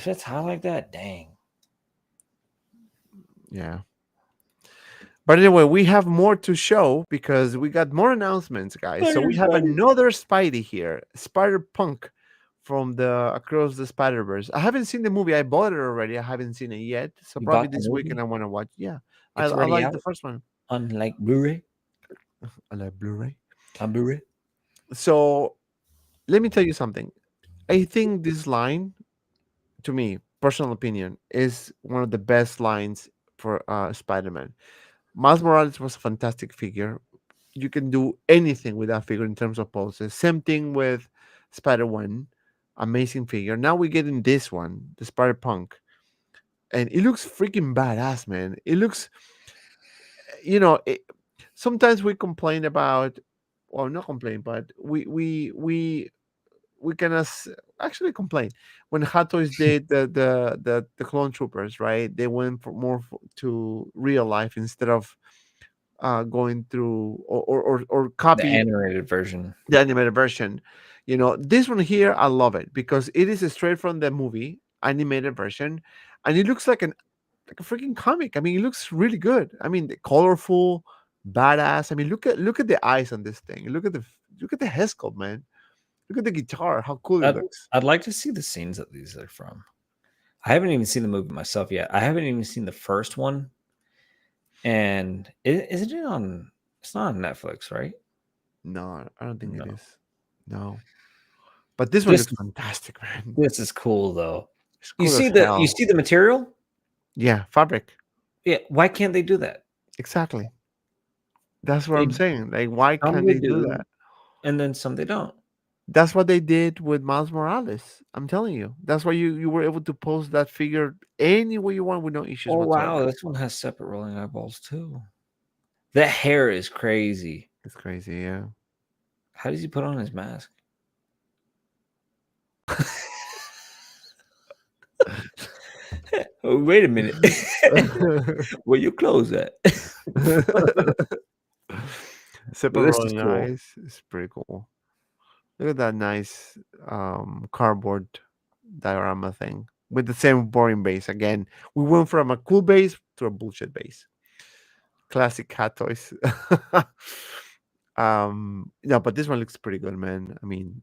it's high like that, dang. Yeah. But anyway, we have more to show because we got more announcements, guys. So we have another Spidey here, Spider Punk from the Across the Spider Verse. I haven't seen the movie. I bought it already. I haven't seen it yet. So You probably bought the this weekend movie? I want to watch. Yeah, It's I already like the out first one. on like Blu-ray. I like Blu-ray. On Blu-ray. So let me tell you something. I think this line, to me, personal opinion, is one of the best lines for Spider-Man. Miles Morales was a fantastic figure. You can do anything with that figure in terms of poses. Same thing with Spider One, amazing figure. Now we're getting this one, the Spider Punk, and it looks freaking badass, man. It looks, you know, it, sometimes we complain about, well, not complain, but we can actually complain when Hot Toys did the Clone Troopers, right? They went for more to real life instead of going through or The copy animated version. the animated version. This one here, I love it because it is straight from the movie animated version, and it looks like a freaking comic. I mean, it looks really good. I mean, the colorful, badass. I mean, look at the eyes on this thing. Look at the head sculpt, man. Look at the guitar. How cool it I'd, looks. I'd like to see the scenes that these are from. I haven't even seen the movie myself yet. I haven't even seen the first one. And isn't it on? It's not on Netflix, right? No, I don't think it No. is. No, but this one This looks fantastic, man. this is cool though. It's You cool see as you hell. see the material? Yeah, fabric. Yeah. Why can't they do that? Exactly. That's what I'm They saying. Like, why some can't they they do do, that? and then some they don't. That's what they did with Miles Morales. I'm telling you. That's why you were able to post that figure any way you want with no issues Oh wow, whatsoever. this one has separate rolling eyeballs too. That hair is crazy. It's crazy, yeah. How does he put on his mask? Oh, wait a minute. Where your clothes at? But Separate this is rolling cool. eyes. It's pretty cool. Look at that nice cardboard diorama thing with the same boring base. Again, we went from a cool base to a bullshit base. Classic cat toys. No, but this one looks pretty good, man. I mean,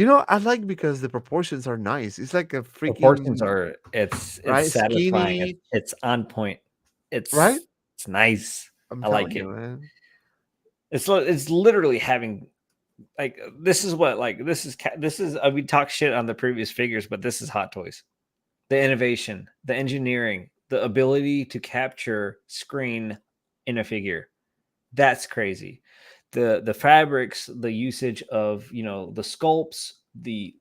I like because the proportions are nice. It's like a Proportions freaking are it's right satisfying. skinny, It's on point. right? It's nice. I'm I like telling it. you, man. It's literally having like this is what like this is we talked shit on the previous figures, but this is Hot Toys. The innovation, the engineering, the ability to capture screen in a figure. That's crazy. The fabrics, the usage of the sculpts, the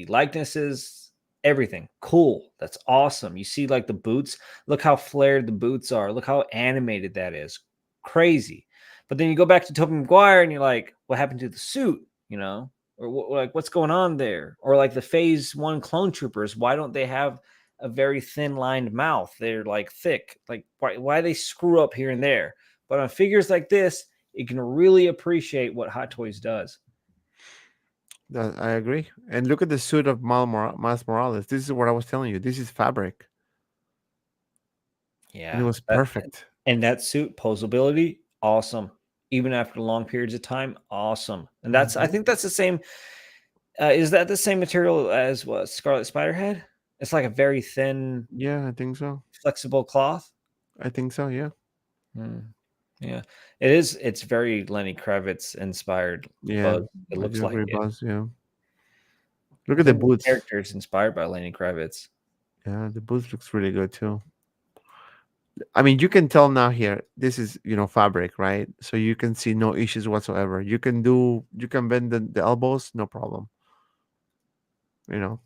likenesses, everything. Cool. That's awesome. You see like the boots. Look how flared the boots are. Look how animated that is. Crazy. But then you go back to Tobey Maguire and you're like, what happened to the suit? Or like what's going on there? Or like the Phase One clone troopers. Why don't they have a very thin lined mouth? They're like thick. Like why they screw up here and there? But on figures like this, you can really appreciate what Hot Toys does. I agree. And look at the suit of Miles Morales. This is what I was telling you. This is fabric, and it Yeah. was perfect. And that suit posability, awesome. Even after long periods of time, awesome. And I Mhm. think that's the same. Is that the same material as what Scarlet Spider had? It's like a very thin, Yeah, I think so. flexible cloth. I think so. Yeah. Hmm. Yeah, it is. It's very Lenny Kravitz inspired. Yeah, Buzz. It I looks do like agree, it. Buzz. Yeah, look I at the think the boots. character is inspired by Lenny Kravitz. Yeah, the boots looks really good too. I mean, you can tell now here. This is fabric, right? So you can see no issues whatsoever. You can bend the elbows, no problem. You know,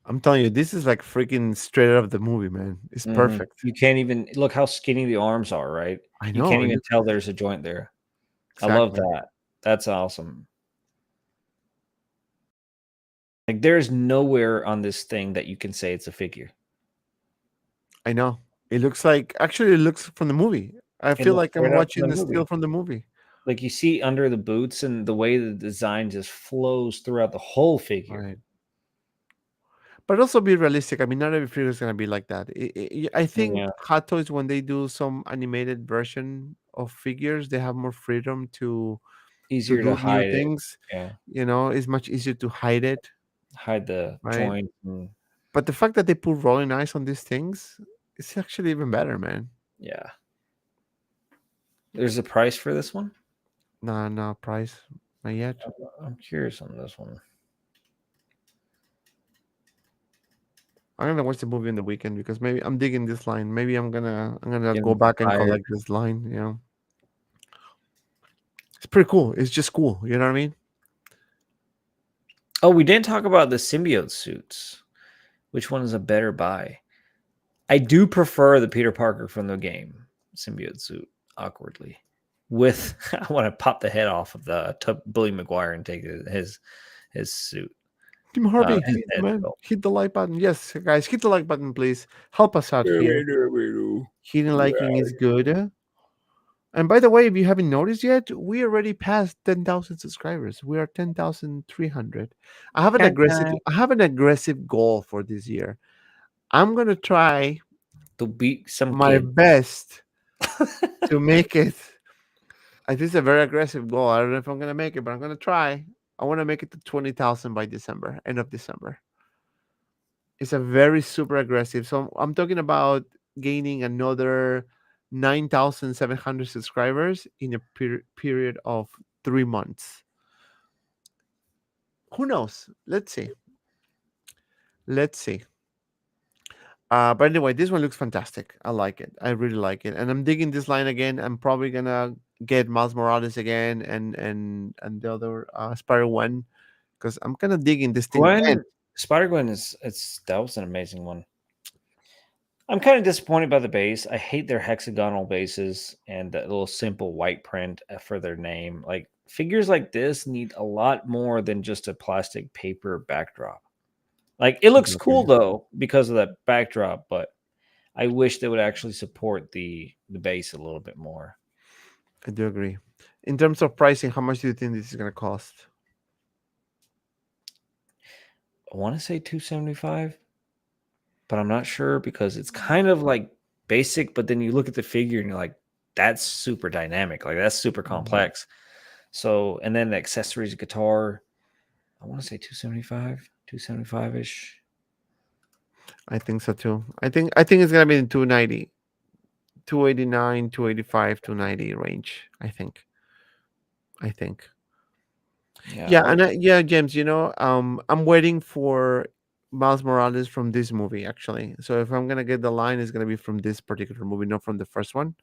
I'm telling you, this is like freaking straight out of the movie, man. It's Mhm. perfect. You can't even look how skinny the arms are, right? I You know. can't It even looks tell there's a joint there. I love exactly. that. That's awesome. Like there's nowhere on this thing that you can say it's a figure. I know. It looks like actually it looks from the movie. I It feel looks like I'm right out from watching the the still movie. from the movie. Like you see under the boots and the way the design just flows throughout the whole figure. Right. But also be realistic. I mean, not every figure is gonna be like that. I think Yeah, Hot Toys when they do some animated version of figures, they have more freedom to easier to do new hide it. things. Yeah, It's much easier to hide it, hide the right? joint. And, But the fact that they put rolling eyes on these things, it's actually even better, man. yeah, there's a price for this one. Nah, nah, price, not yet. I'm curious on this one. I'm gonna watch the movie in the weekend because maybe I'm digging this line. Maybe I'm gonna go Getting back and inspired. collect this line. It's pretty cool. It's just cool. You know what I mean? Oh, we didn't talk about the symbiote suits. Which one is a better buy? I do prefer the Peter Parker from the game symbiote suit. Awkwardly, with I want to pop the head off of the Billy McGuire and take his suit, Tim Harvey, his head man, sculpt. hit the like button. Yes, guys, hit the like button, please. Help us out here. Hitting liking is good. And by the way, if you haven't noticed yet, we already passed 10,000 subscribers. We are 10,300. I have an aggressive goal for this year. I'm gonna try To beat some my kid. best to make it. This is a very aggressive goal. I don't know if I'm gonna make it, but I'm gonna try. I want to make it to 20,000 by December, end of December. It's a very super aggressive. So I'm talking about gaining another 9,700 subscribers in a period of 3 months. Who knows? Let's see. Let's see. But anyway, this one looks fantastic. I like it. I really like it, and I'm digging this line again. I'm probably gonna get Miles Morales again, and the other Spider one, because I'm kind of digging this thing again. Gwen Spider Gwen is it's that was an amazing one. I'm kind of disappointed by the base. I hate their hexagonal bases and that little simple white print for their name. Like figures like this need a lot more than just a plastic paper backdrop. Like it looks cool Okay. though because of that backdrop, but I wish they would actually support the base a little bit more. I do agree. In terms of pricing, how much do you think this is gonna cost? I want to say 275, but I'm not sure because it's kind of like basic, but then you look at the figure and you're like, that's super dynamic. Like that's super Mhm. complex. So, and then the accessories, guitar, I want to say 275, 275 ish. I think so too. I think it's gonna be in 290, 289, 285, 290 range. I think. Yeah. Yeah, and yeah, James, I'm waiting for Miles Morales from this movie actually. So if I'm gonna get the line, it's gonna be from this particular movie, not from the first one.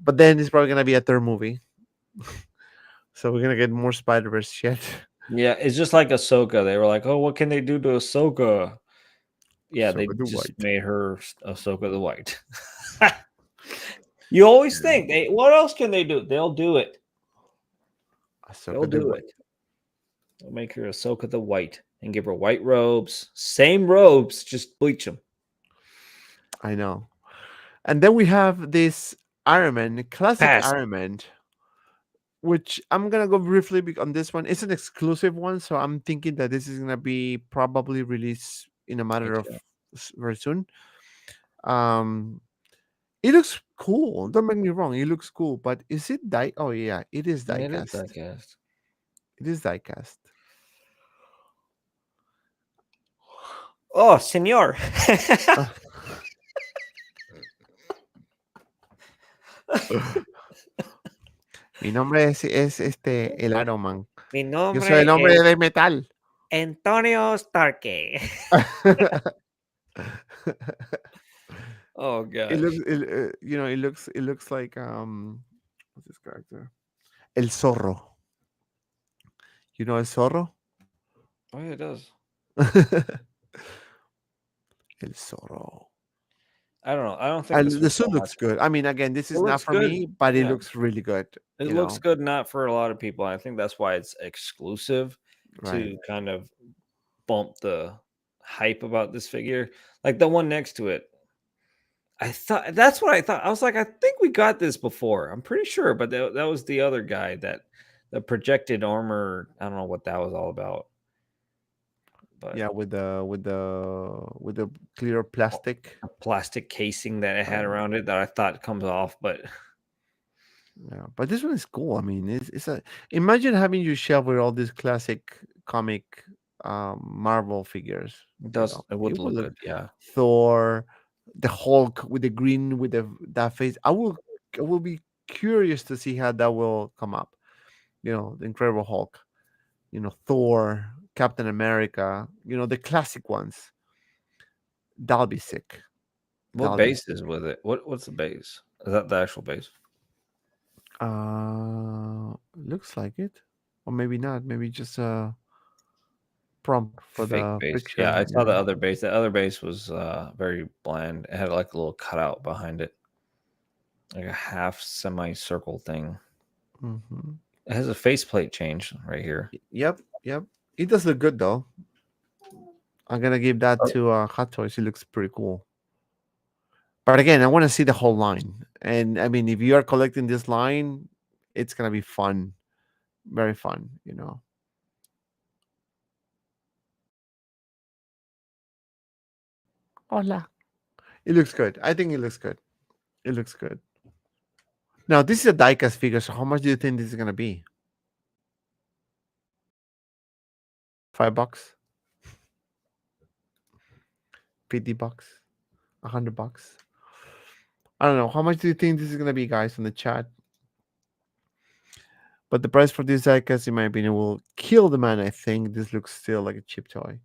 But then it's probably gonna be a third movie, so we're gonna get more Spider Verse shit. Yeah. It's just like Ahsoka. They were like, oh, what can they do to Ahsoka? Yeah. So They the just white, made her Ahsoka the White. You always think what else can they do? They'll do it. They'll Ahsoka the do white. it. They'll make her Ahsoka the White and give her white robes. Same robes, just bleach them. I know. And then we have this Iron Man, classic Pass. Iron Man, which I'm gonna go briefly on this one. It's an exclusive one, so I'm thinking that this is gonna be probably released in a Me matter of too. very soon. Um, it looks cool. Don't make me wrong. It looks cool, but is it die? Oh yeah, it is Yeah, it is diecast. diecast. It is diecast. Oh, senor. Uh, Mi nombre es el Iron Man. Mi Yo soy el nombre hombre es de metal. Antonio Starkey. Oh It looks, gosh. it looks like what's this character? El Zorro. You know El Zorro? Oh yeah, it does. El Zorro. I don't know. I don't think And this the was suit so looks much. good. I mean, again, this It is not looks for good. me, but it Yeah. looks really good. It You looks know, good, not for a lot of people. I think that's why it's exclusive right? to kind of bump the hype about this figure. Like the one next to it. I thought that's what I thought. I was like, I think we got this before. I'm pretty sure, but that was the other guy that the projected armor. I don't know what that was all about, but Yeah, with the clear plastic. a plastic casing that it had Right. around it that I thought comes off, but Yeah, but this one is cool. I mean, it's a imagine having your shelf with all these classic comic Marvel figures. it You does know, it would it would look look good. Yeah. Thor, the Hulk with the green with the that face. I will be curious to see how that will come up. You know, the Incredible Hulk. You know, Thor, Captain America. You know, the classic ones. That'll be sick. What That'll be base sick. is with it? What's the base? Is that the actual base? Looks like it, or maybe not. Maybe just a prompt for Fake the base. Yeah, picture. I saw Yeah. the other base. The other base was very bland. It had like a little cutout behind it, like a half semicircle thing. Hmm. It has a faceplate change right here. Yep. Yep. It does look good though. I'm gonna give that Oh, to Hot Toys. It looks pretty cool. But again, I want to see the whole line. And I mean, if you are collecting this line, it's gonna be fun, very fun. You know. Hola. It looks good. I think it looks good. It looks good. Now this is a diecast figure. So how much do you think this is gonna be? $5, $50, $100. I don't know. How much do you think this is gonna be, guys, in the chat? But the price for this diecast, in my opinion, will kill the man. I think this looks still like a cheap toy.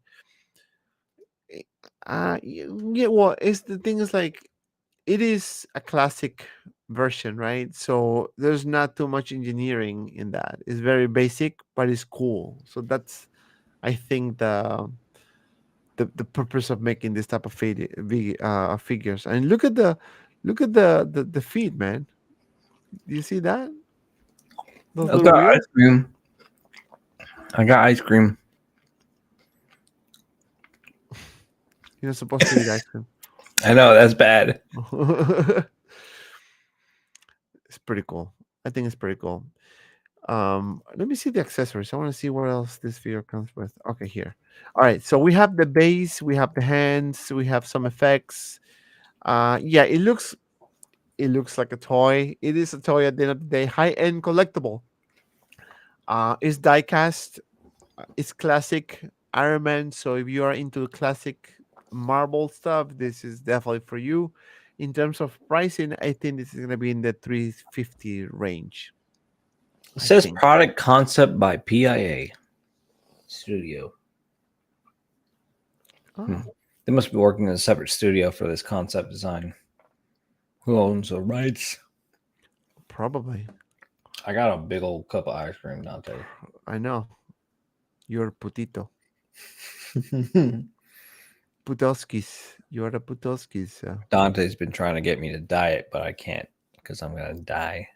Yeah. Well, it's the thing is like it is a classic version, right? So there's not too much engineering in that. It's very basic, but it's cool. So that's I think the purpose of making this type of figures. And look at the feet, man. Do you see that? Those I little got wheels. ice cream. I got ice cream. You're not supposed to eat ice cream. I know that's bad. It's pretty cool. I think it's pretty cool. Let me see the accessories. I want to see what else this figure comes with. Okay, here. All right, so we have the base, we have the hands, we have some effects. Yeah, it looks like a toy. It is a toy at the end of the day. High-end collectible. It's die-cast. It's classic Iron Man. So if you are into classic Marvel stuff, this is definitely for you. In terms of pricing, I think this is gonna be in the 350 range. It I says think. product concept by PIA Studio. Oh, They must be working in a separate studio for this concept design. Who owns the rights? probably. I got a big old cup of ice cream, Dante. I know. You're putito. Putoskis. You're a putoskis. Dante's been trying to get me to diet, but I can't because I'm gonna die.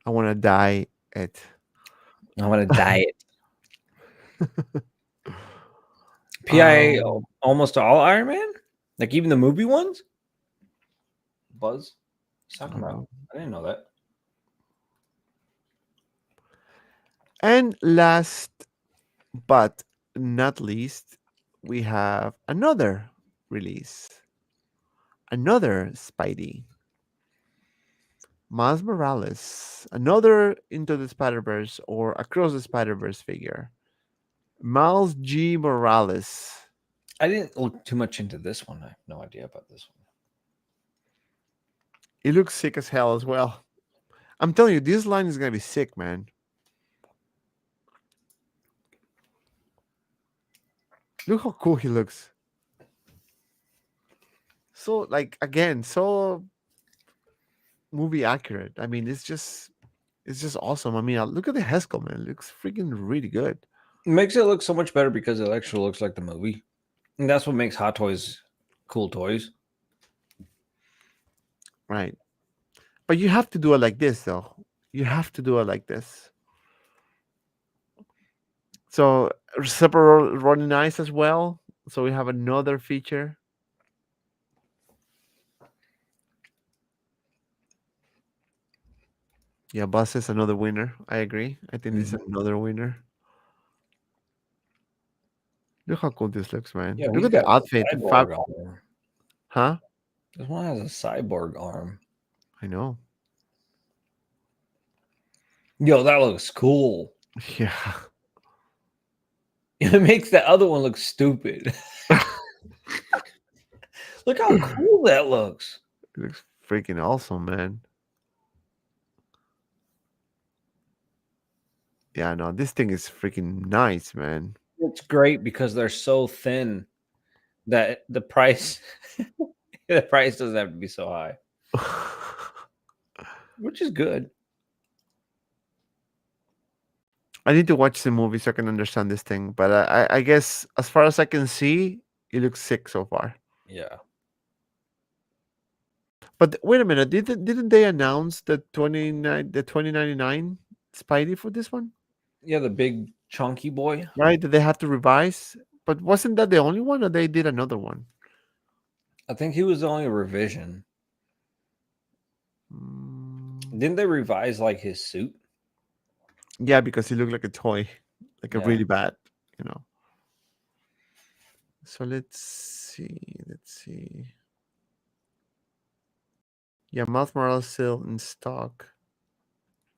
I want to die at. I want to diet. PIA Um, almost all Iron Man, like even the movie ones. Buzz, what's I talking don't about? know. I didn't know that. And last but not least, we have another release. Another Spidey. Miles Morales. Another Into the Spider Verse or Across the Spider Verse figure. Miles G. Morales. I didn't look too much into this one. I have no idea about this one. It looks sick as hell as well. I'm telling you, this line is gonna be sick, man. Look how cool he looks. So like again, so movie accurate. I mean, it's just awesome. I mean, look at the Heskel, man. It looks freaking really good. It makes it look so much better because it actually looks like the movie. And that's what makes Hot Toys cool toys. Right. But you have to do it like this, though. You have to do it like this. So separate running eyes as well. So we have another feature. Yeah, Buzz is another winner. I agree. I think this is another winner. Look how cool this looks, man. Yeah, Look he's at the got a outfit. cyborg arm. Huh? This one has a cyborg arm. I know. Yo, that looks cool. Yeah. It makes the other one look stupid. Look how cool that looks. It looks freaking awesome, man. Yeah, no, this thing is freaking nice, man. It's great because they're so thin that the price the price doesn't have to be so high, which is good. I need to watch the movie so I can understand this thing, but I guess as far as I can see, it looks sick so far. Yeah. But wait a minute, didn't they announce the 2099 Spidey for this one? Yeah, the big chunky boy. Right? That they have to revise? But wasn't that the only one or they did another one? I think he was the only revision. Didn't they revise like his suit? Yeah, because he looked like a toy. Like a really bad, you know. So let's see. Yeah, Miles Morales still in stock.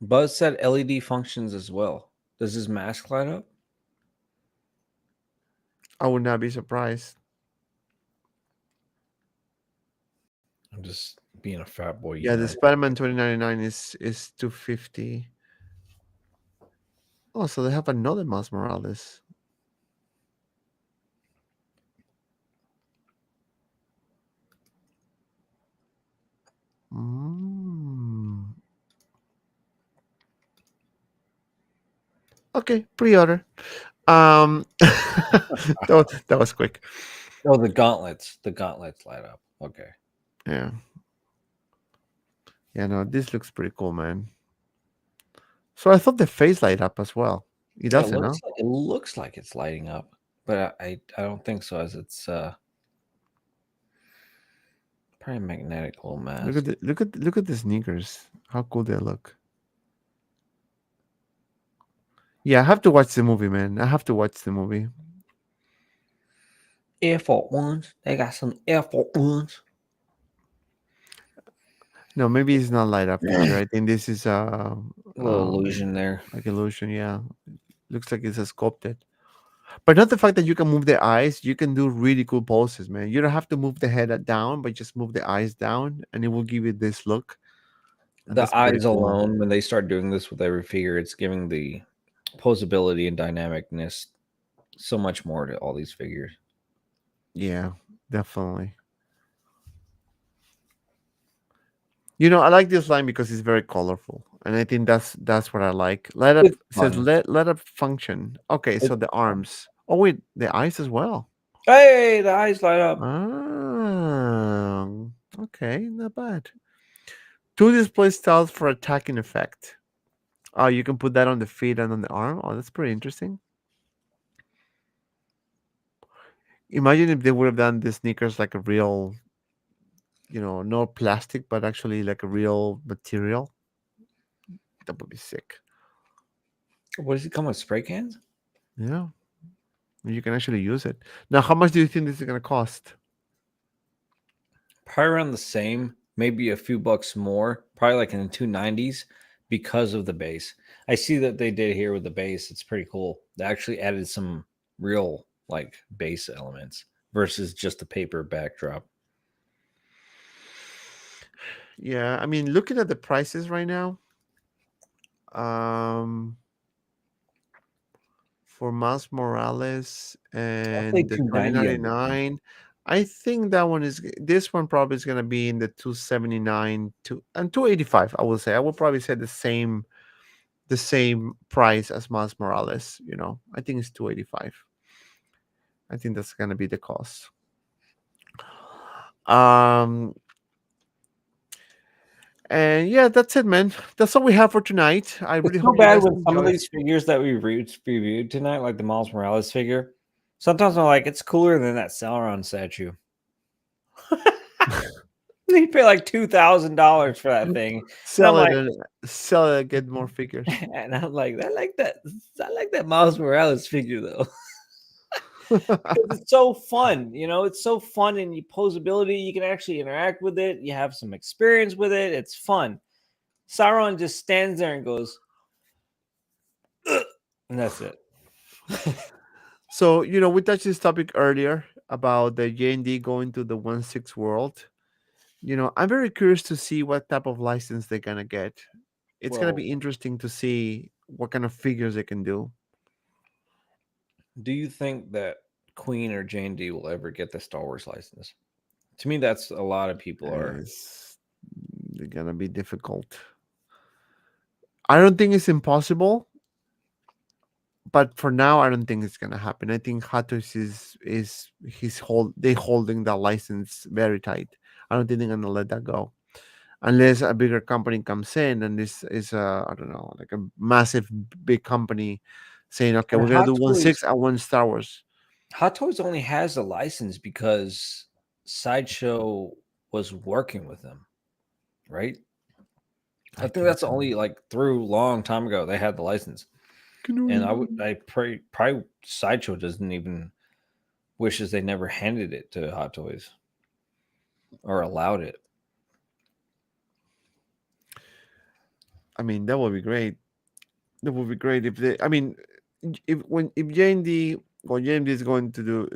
Buzz said LED functions as well. Does his mask light up? I would not be surprised. I'm just being a fat boy. Yeah, the Spider-Man 2099 is 250. Oh, so they have another Miles Morales. Okay, pre-order. That was quick. Oh, the gauntlets. The gauntlets light up. Okay. Yeah. Yeah, no, this looks pretty cool, man. So I thought the face light up as well. It doesn't, huh? It looks like it's lighting up, but I don't think so. As it's probably magnetic little mask. Look at the sneakers. How cool they look. Yeah, I have to watch the movie, man. I have to watch the movie. Air Force Ones. They got some Air Force Ones. No, maybe it's not light up feature. I think this is A little illusion there. like illusion. Yeah, looks like it's a sculpted. But not the fact that you can move the eyes. You can do really cool poses, man. You don't have to move the head down, but just move the eyes down, and it will give you this look. And The eyes alone, when they start doing this with every figure, it's giving the posability and dynamicness so much more to all these figures. Yeah, definitely. You know, I like this line because it's very colorful, and I think that's what I like. Let up says let up function. Okay, so the arms. Oh wait, the eyes as well. Hey, the eyes light up. Ah, okay, not bad. 2 display styles for attacking effect. Oh, you can put that on the feet and on the arm. Oh, that's pretty interesting. Imagine if they would have done the sneakers like a real, you know, no plastic, but actually like a real material. That would be sick. What does it come with? Spray cans? Yeah. You can actually use it. Now, how much do you think this is going to cost? Probably around the same, maybe a few bucks more, probably like in the 290s because of the base. I see that they did here with the base. It's pretty cool. They actually added some real like base elements versus just the paper backdrop. Yeah, I mean, looking at the prices right now, um, for Miles Morales I'll say and the 290 under. 2099, I think that one is this one probably is gonna be in the 279 to and 285. I will say I will probably say the same price as Miles Morales. I think it's 285. I think that's gonna be the cost. Um, and yeah, that's it, man. That's all we have for tonight. I It's really so hope you bad guys with some of enjoyed. these figures that we reviewed tonight, like the Miles Morales figure. Sometimes I'm like, it's cooler than that Sauron statue. You pay like $2,000 for that thing, and I'm Sell it like, and sell it, get more figures. and I'm like, I like that Miles Morales figure though. Because it's so fun, it's so fun, and you posability, you can actually interact with it, you have some experience with it, it's fun. Sauron just stands there and goes, "Ugh," and that's it. So, we touched this topic earlier about the JND going to the 1/6 world. I'm very curious to see what type of license they're gonna get. It's gonna Well, be interesting to see what kind of figures they can do. do you think that Queen or JND will ever get the Star Wars license? To me, that's a lot of people are. It's gonna be difficult. I don't think it's impossible, but for now, I don't think it's gonna happen. I think Hatos is he's they holding the license very tight. I don't think they're gonna let that go unless a bigger company comes in and this is I don't know, like a massive big company saying, okay, But we're gonna do 1/6 and one Star Wars. Hot Toys only has a license because Sideshow was working with them, right? I I think think that's so. only like through long time ago they had the license, and I pray probably Sideshow doesn't even wishes they never handed it to Hot Toys or allowed it. I mean, that would be great. That would be great if they. I mean, if JND what JMD is going to do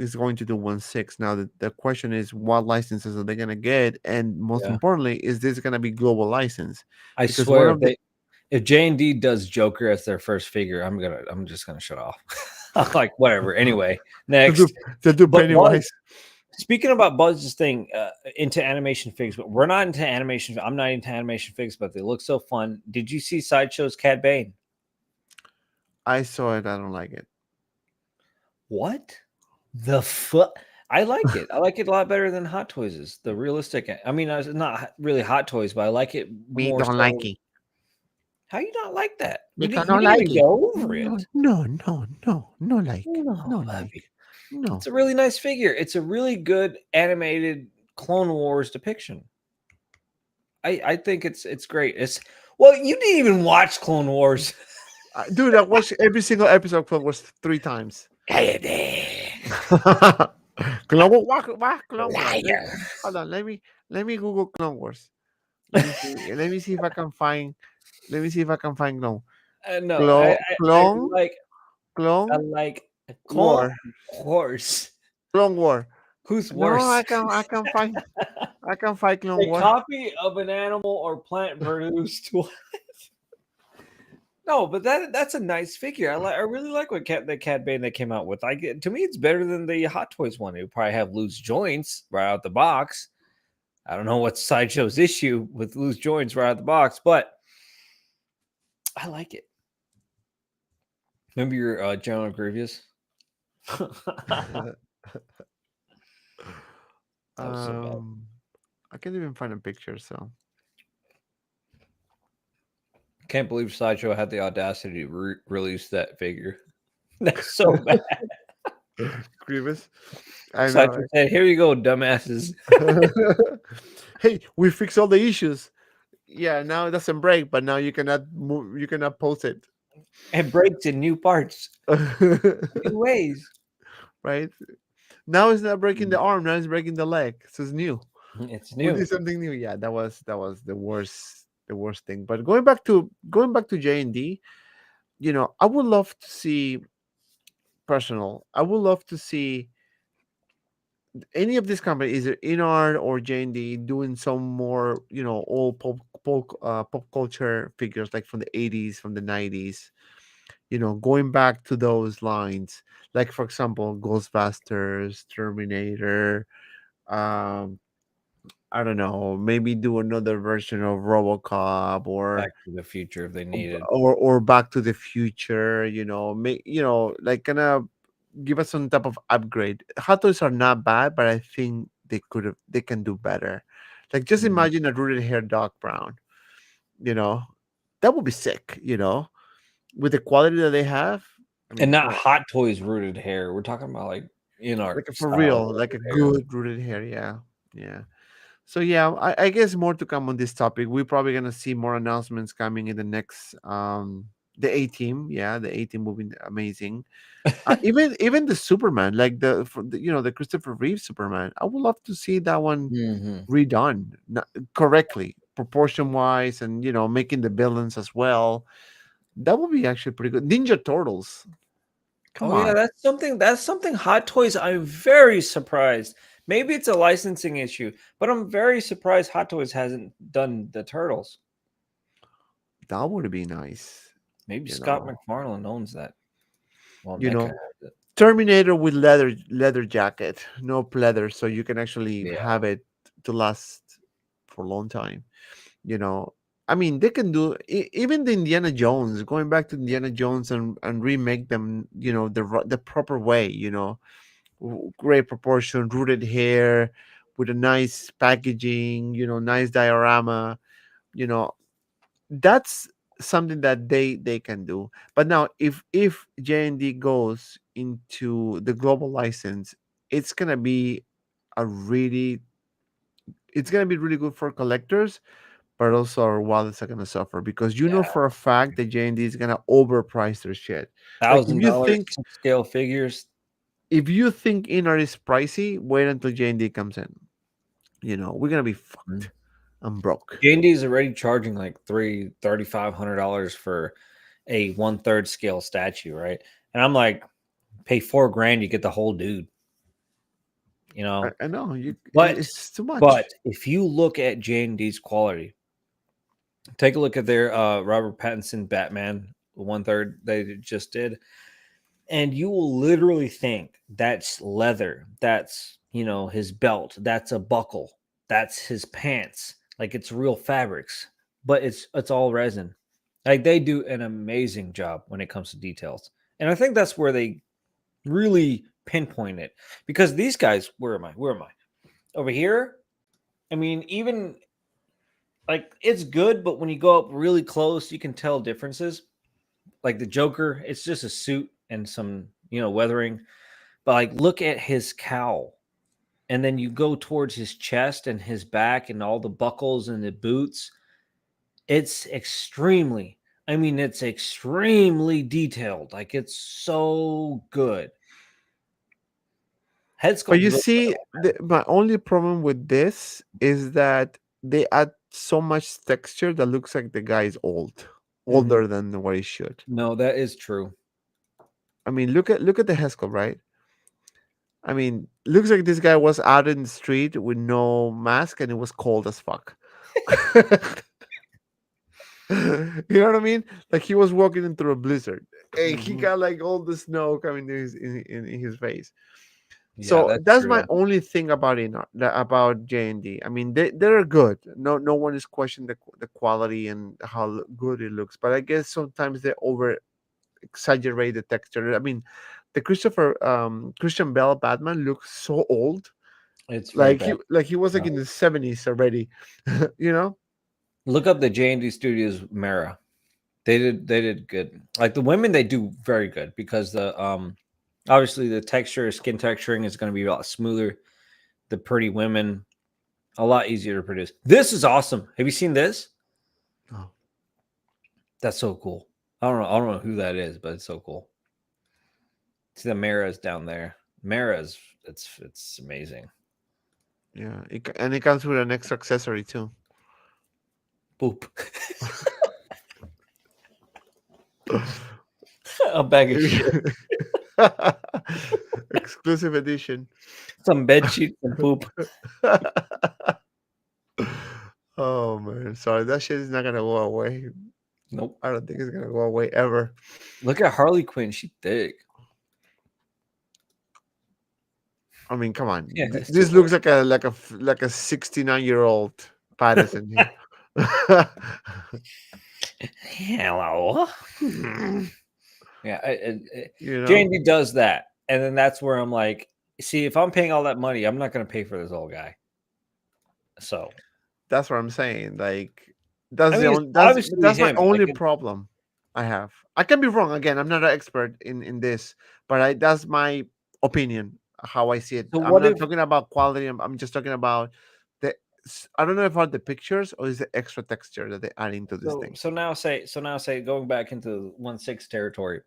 1/6 now. The question is what licenses are they gonna get, and most Yeah, importantly, is this gonna be global license? I Because one swear of the if J&D does Joker as their first figure, I'm just gonna shut off. I'm like, whatever. Anyway, they'll do, next. they'll do But Buzz, Pennywise. speaking about Buzz's thing, into animation figs, but we're not into animation. I'm not into animation figs, but they look so fun. Did you see Sideshow's Cad Bane? I saw it. I don't like it. What the fuck? I like it. I like it a lot better than Hot Toys' the realistic. I mean, it's not really Hot Toys, but I like it We more don't like so. it. How you not like that? Because I You don't didn't like even it. get over No, it. no, no, no, no like. No, No baby. like. No. It's a really nice figure. It's a really good animated Clone Wars depiction. I think it's great. It's well, you didn't even watch Clone Wars. Dude, I watched every single episode of Clone Wars 3 times. Clone Wars, Clone Wars. Liar. Hold on, let me Google Clone Wars. Let me see if I can find. Let me see if I can find No, I Clone I Clone like Clone War Wars. Clone War. Who's No, worse? I can find Clone A War. copy of an animal or plant produced. No, but that's a nice figure. I really like what the Cat Bane they came out with. To me, it's better than the Hot Toys one. It would probably have loose joints right out the box. I don't know what Sideshow's issue with loose joints right out the box, but I like it. Remember your General Grievous? That was so bad. um, I can't even find a picture. So Can't believe Sideshow had the audacity to release that figure. That's so bad. Grievous. I know. Sideshow said, "Here you go, dumbasses." Hey, we fixed all the issues. Yeah, now it doesn't break, but now you cannot move. You cannot post it. It breaks in new parts, new ways. Right now, it's not breaking the Mm. arm. Now it's breaking the leg. So it's new. It's We new. did something new. Yeah, that was the worst thing. But going back to JND, I would love to see personal. I would love to see any of these companies, either Inart or JND, doing some more, old pop culture figures like from the 80s, from the 90s, going back to those lines, like for example, Ghostbusters, Terminator, um, I don't know, maybe do another version of RoboCop Back to the Future if they needed. or Back to the Future, like kind of give us some type of upgrade. Hot toys are not bad, but I think they can do better. Like just Mhm. imagine a rooted hair Doc Brown, you know, that would be sick, with the quality that they have. I And mean, not come on, Hot Toys rooted hair. We're talking about like in art like a for style real, like a rooted hair. good rooted hair, yeah, yeah. So yeah, I guess more to come on this topic. We're probably gonna see more announcements coming in the next the A team. Yeah, the A team will be amazing. Even the Superman, like the Christopher Reeve Superman. I would love to see that one Mhm. redone correctly, proportion wise, and making the villains as well. That would be actually pretty good. Ninja Turtles. Come Oh yeah, on, that's something Hot Toys. I'm very surprised. Maybe it's a licensing issue, but I'm very surprised Hot Toys hasn't done the Turtles. that would be nice. Maybe You Scott know, McFarlane owns that. Well, you NECA know, has it. Terminator with leather jacket, no pleather, so you can actually Yeah, have it to last for a long time. You know, I mean, they can do even the Indiana Jones, going back to Indiana Jones and remake them. The proper way. Great proportion, rooted hair, with a nice packaging. Nice diorama. You know, that's something that they can do. But now if JND goes into the global license, it's gonna be a really it's gonna be really good for collectors, but also our wallets are gonna suffer because yeah, for a fact that JND is gonna overprice their shit. Like $1,000 scale figures. if you think Inner is pricey, wait until JND comes in. We're gonna be Mm. fucked. I'm broke. J&D is already charging like $3,500 for a 1/3 scale statue, right? And I'm like, pay 4 grand, you get the whole dude, you know. I know But it's too much. but if you look at J&D's quality, take a look at their Robert Pattinson Batman 1/3 they just did, and you will literally think that's leather, that's his belt, that's a buckle, that's his pants, like it's real fabrics, but it's all resin. Like they do an amazing job when it comes to details, and I think that's where they really pinpoint it, because these guys, where am I over here, I mean, even like it's good, but when you go up really close you can tell differences. Like the Joker, it's just a suit and some weathering. But like, look at his cowl, and then you go towards his chest and his back and all the buckles and the boots. It's extremely, I mean, it's extremely detailed. Like it's so good. Head But sculpt you looks see, my only problem with this is that they add so much texture that looks like the guy is better. older than what he should. No, that is true. I mean, look at the Heskel, right? I mean, looks like this guy was out in the street with no mask and it was cold as fuck. You know what I mean? Like he was walking in through a blizzard. And he Mhm. got like all the snow coming to in his face. Yeah, So that's that's true. my only thing about about JND. I mean, they're good. No one is questioning the quality and how good it looks. But I guess sometimes they over exaggerate the texture. I mean, the Christian Bell Batman looks so old. It's very Like bad. he was like in the 70s already. you know? Look up the JND Studios Mara. They did good. Like the women, they do very good because the obviously the texture, skin texturing is going to be a lot smoother. The pretty women, a lot easier to produce. This is awesome. Have you seen this? Oh. That's so cool. I don't know who that is, but it's so cool. See the Mara's down there. Mara's, it's amazing. Yeah. And it comes with an extra accessory too. Boop. A bag of shit. Exclusive edition. Some bed sheets and poop. Oh man, sorry, that shit is not gonna go away. Nope. I don't think it's gonna go away ever. Look at Harley Quinn. She thick. I mean, come on. Yeah, it's too This old. looks like a 69-year-old Patterson here. Hello. Yeah, You know, JND does that, and then that's where I'm like, see, if I'm paying all that money, I'm not going to pay for this old guy. So, that's what I'm saying. Like, I that's the mean, it's only obviously that's my him. Like, only problem I have. I can be wrong. Again, I'm not an expert in this, but that's my opinion, how I see it. so I'm what not if? talking about quality. I'm just talking about the. I don't know if are the pictures or is the extra texture that they add into this thing. So now say going back into 1/6 territory.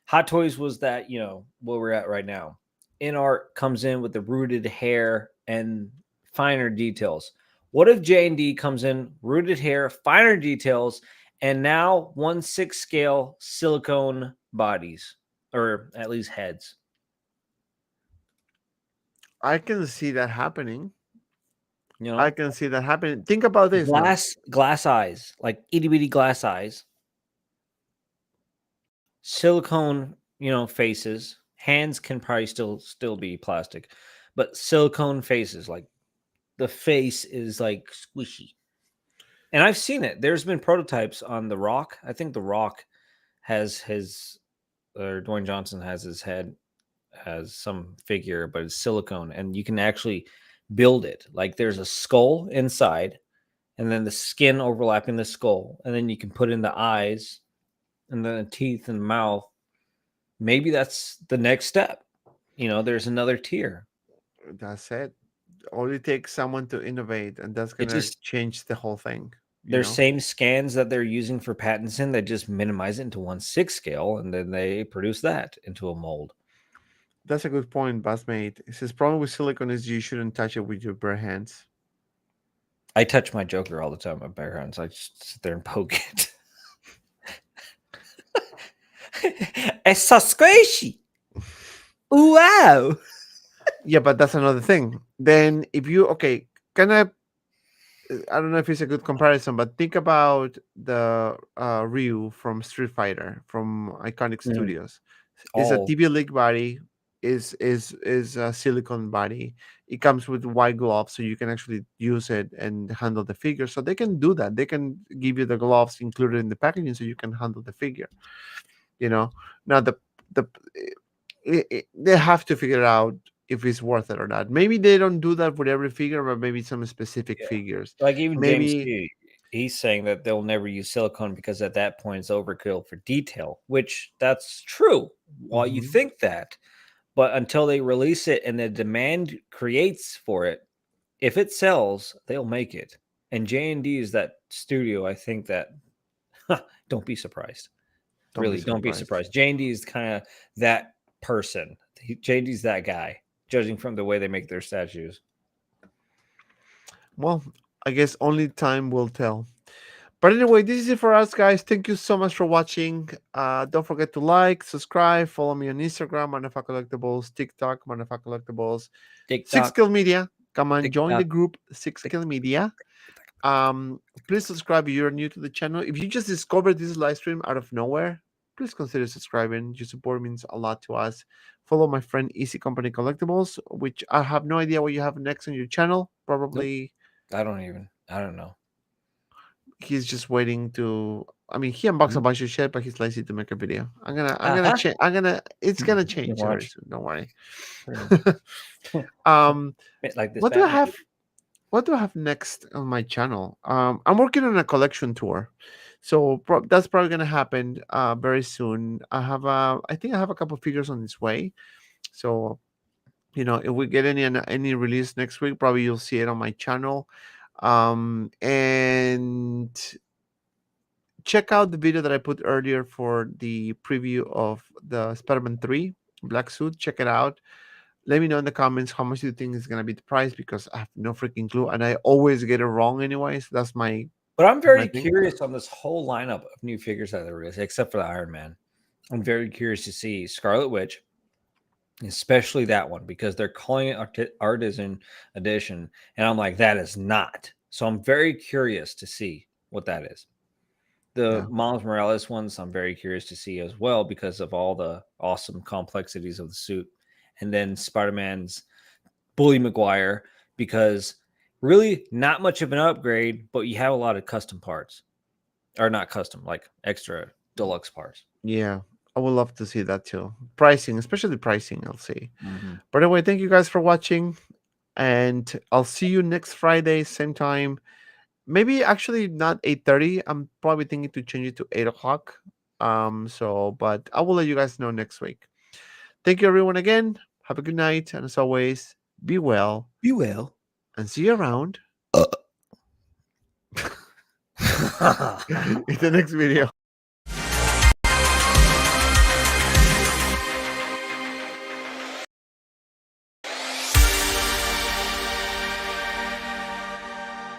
Hot Toys was that, where we're at right now. In art comes in with the rooted hair and finer details. What if J&D comes in rooted hair, finer details, and now 1/6 scale silicone bodies, or at least heads? I can see that happening. You I know, can see that happening. Think about this now. glass eyes, like itty bitty glass eyes, silicone, faces. Hands can probably still be plastic, but silicone faces, like the face is like squishy. And I've seen it. There's been prototypes on The Rock. I think The Rock has his, or Dwayne Johnson has his head as some figure, but it's silicone, and you can actually build it. Like there's a skull inside, and then the skin overlapping the skull, and then you can put in the eyes, and then the teeth and mouth. Maybe that's the next step. There's another tier. That's it. All it takes someone to innovate, and that's It gonna just change the whole thing. You Their know, same scans that they're using for Pattinson, they just minimize it into 1/6 scale, and then they produce that into a mold. that's a good point, Busmate. It says problem with silicone is you shouldn't touch it with your bare hands. I touch my Joker all the time with bare hands. I just sit there and poke it. It's so squishy. Wow. Yeah, but that's another thing. Then if you can I don't know if it's a good comparison, but think about the Ryu from Street Fighter from Iconic Mm. Studios. It's a Oh, TV League body, is a silicone body. It comes with white gloves, so you can actually use it and handle the figure. So they can do that. They can give you the gloves included in the packaging, so you can handle the figure. You know, now the they have to figure out if it's worth it or not. Maybe they don't do that with every figure, but maybe some specific yeah. figures. Like even James Maybe C, he's saying that they'll never use silicone because at that point it's overkill for detail, which that's true. While you mhm, think that, but until they release it and the demand creates for it, if it sells, they'll make it. And J&D is that studio. I think that don't be surprised. don't be Really, don't be surprised. surprised. J&D is kind of that person. J&D's that guy, judging from the way they make their statues. Well, I guess only time will tell. But anyway, this is it for us, guys. Thank you so much for watching. Don't forget to like, subscribe, follow me on Instagram, Manafá Collectibles, TikTok, Manafá Collectibles, Six TikTok, Kill Media. Come on, join the TikTok, group, Six TikTok. Kill Media. Please subscribe if you're new to the channel. If you just discovered this live stream out of nowhere, please consider subscribing. Your support means a lot to us. Follow my friend Easy Company Collectibles, which I have no idea what you have next on your channel. Nope. Probably I don't know. he's just waiting to. I mean, he unboxed a Mhm. bunch of shit, but he's lazy to make a video. I'm gonna Uh-huh. change. It's gonna change very Watch. soon. Don't worry. Pretty like this What do I Batman. have? What do I have next on my channel? I'm working on a collection tour, so that's probably gonna happen very soon. I think I have a couple figures on its way. So if we get any release next week, probably you'll see it on my channel. And check out the video that I put earlier for the preview of the Spider-Man 3 Black Suit. Check it out. Let me know in the comments how much you think is gonna be the price because I have no freaking clue and I always get it wrong anyways. That's But I'm my very thing. curious on this whole lineup of new figures that there is, except for the Iron Man. I'm very curious to see Scarlet Witch. especially that one because they're calling it Artisan Edition, and I'm like, that is not. So I'm very curious to see what that is. The Yeah. Miles Morales ones, I'm very curious to see as well because of all the awesome complexities of the suit, and then Spider-Man's Bully Maguire because really not much of an upgrade, but you have a lot of custom parts, or not custom, like extra deluxe parts. Yeah. I would love to see that too. Pricing, especially pricing, I'll say. Mm-hmm. But anyway, thank you guys for watching. And I'll see you next Friday, same time. Maybe actually not 8:30. I'm probably thinking to change it to 8 o'clock. But I will let you guys know next week. Thank you everyone again. Have a good night. And as always, be well You will. and see you around Uh. in the next video.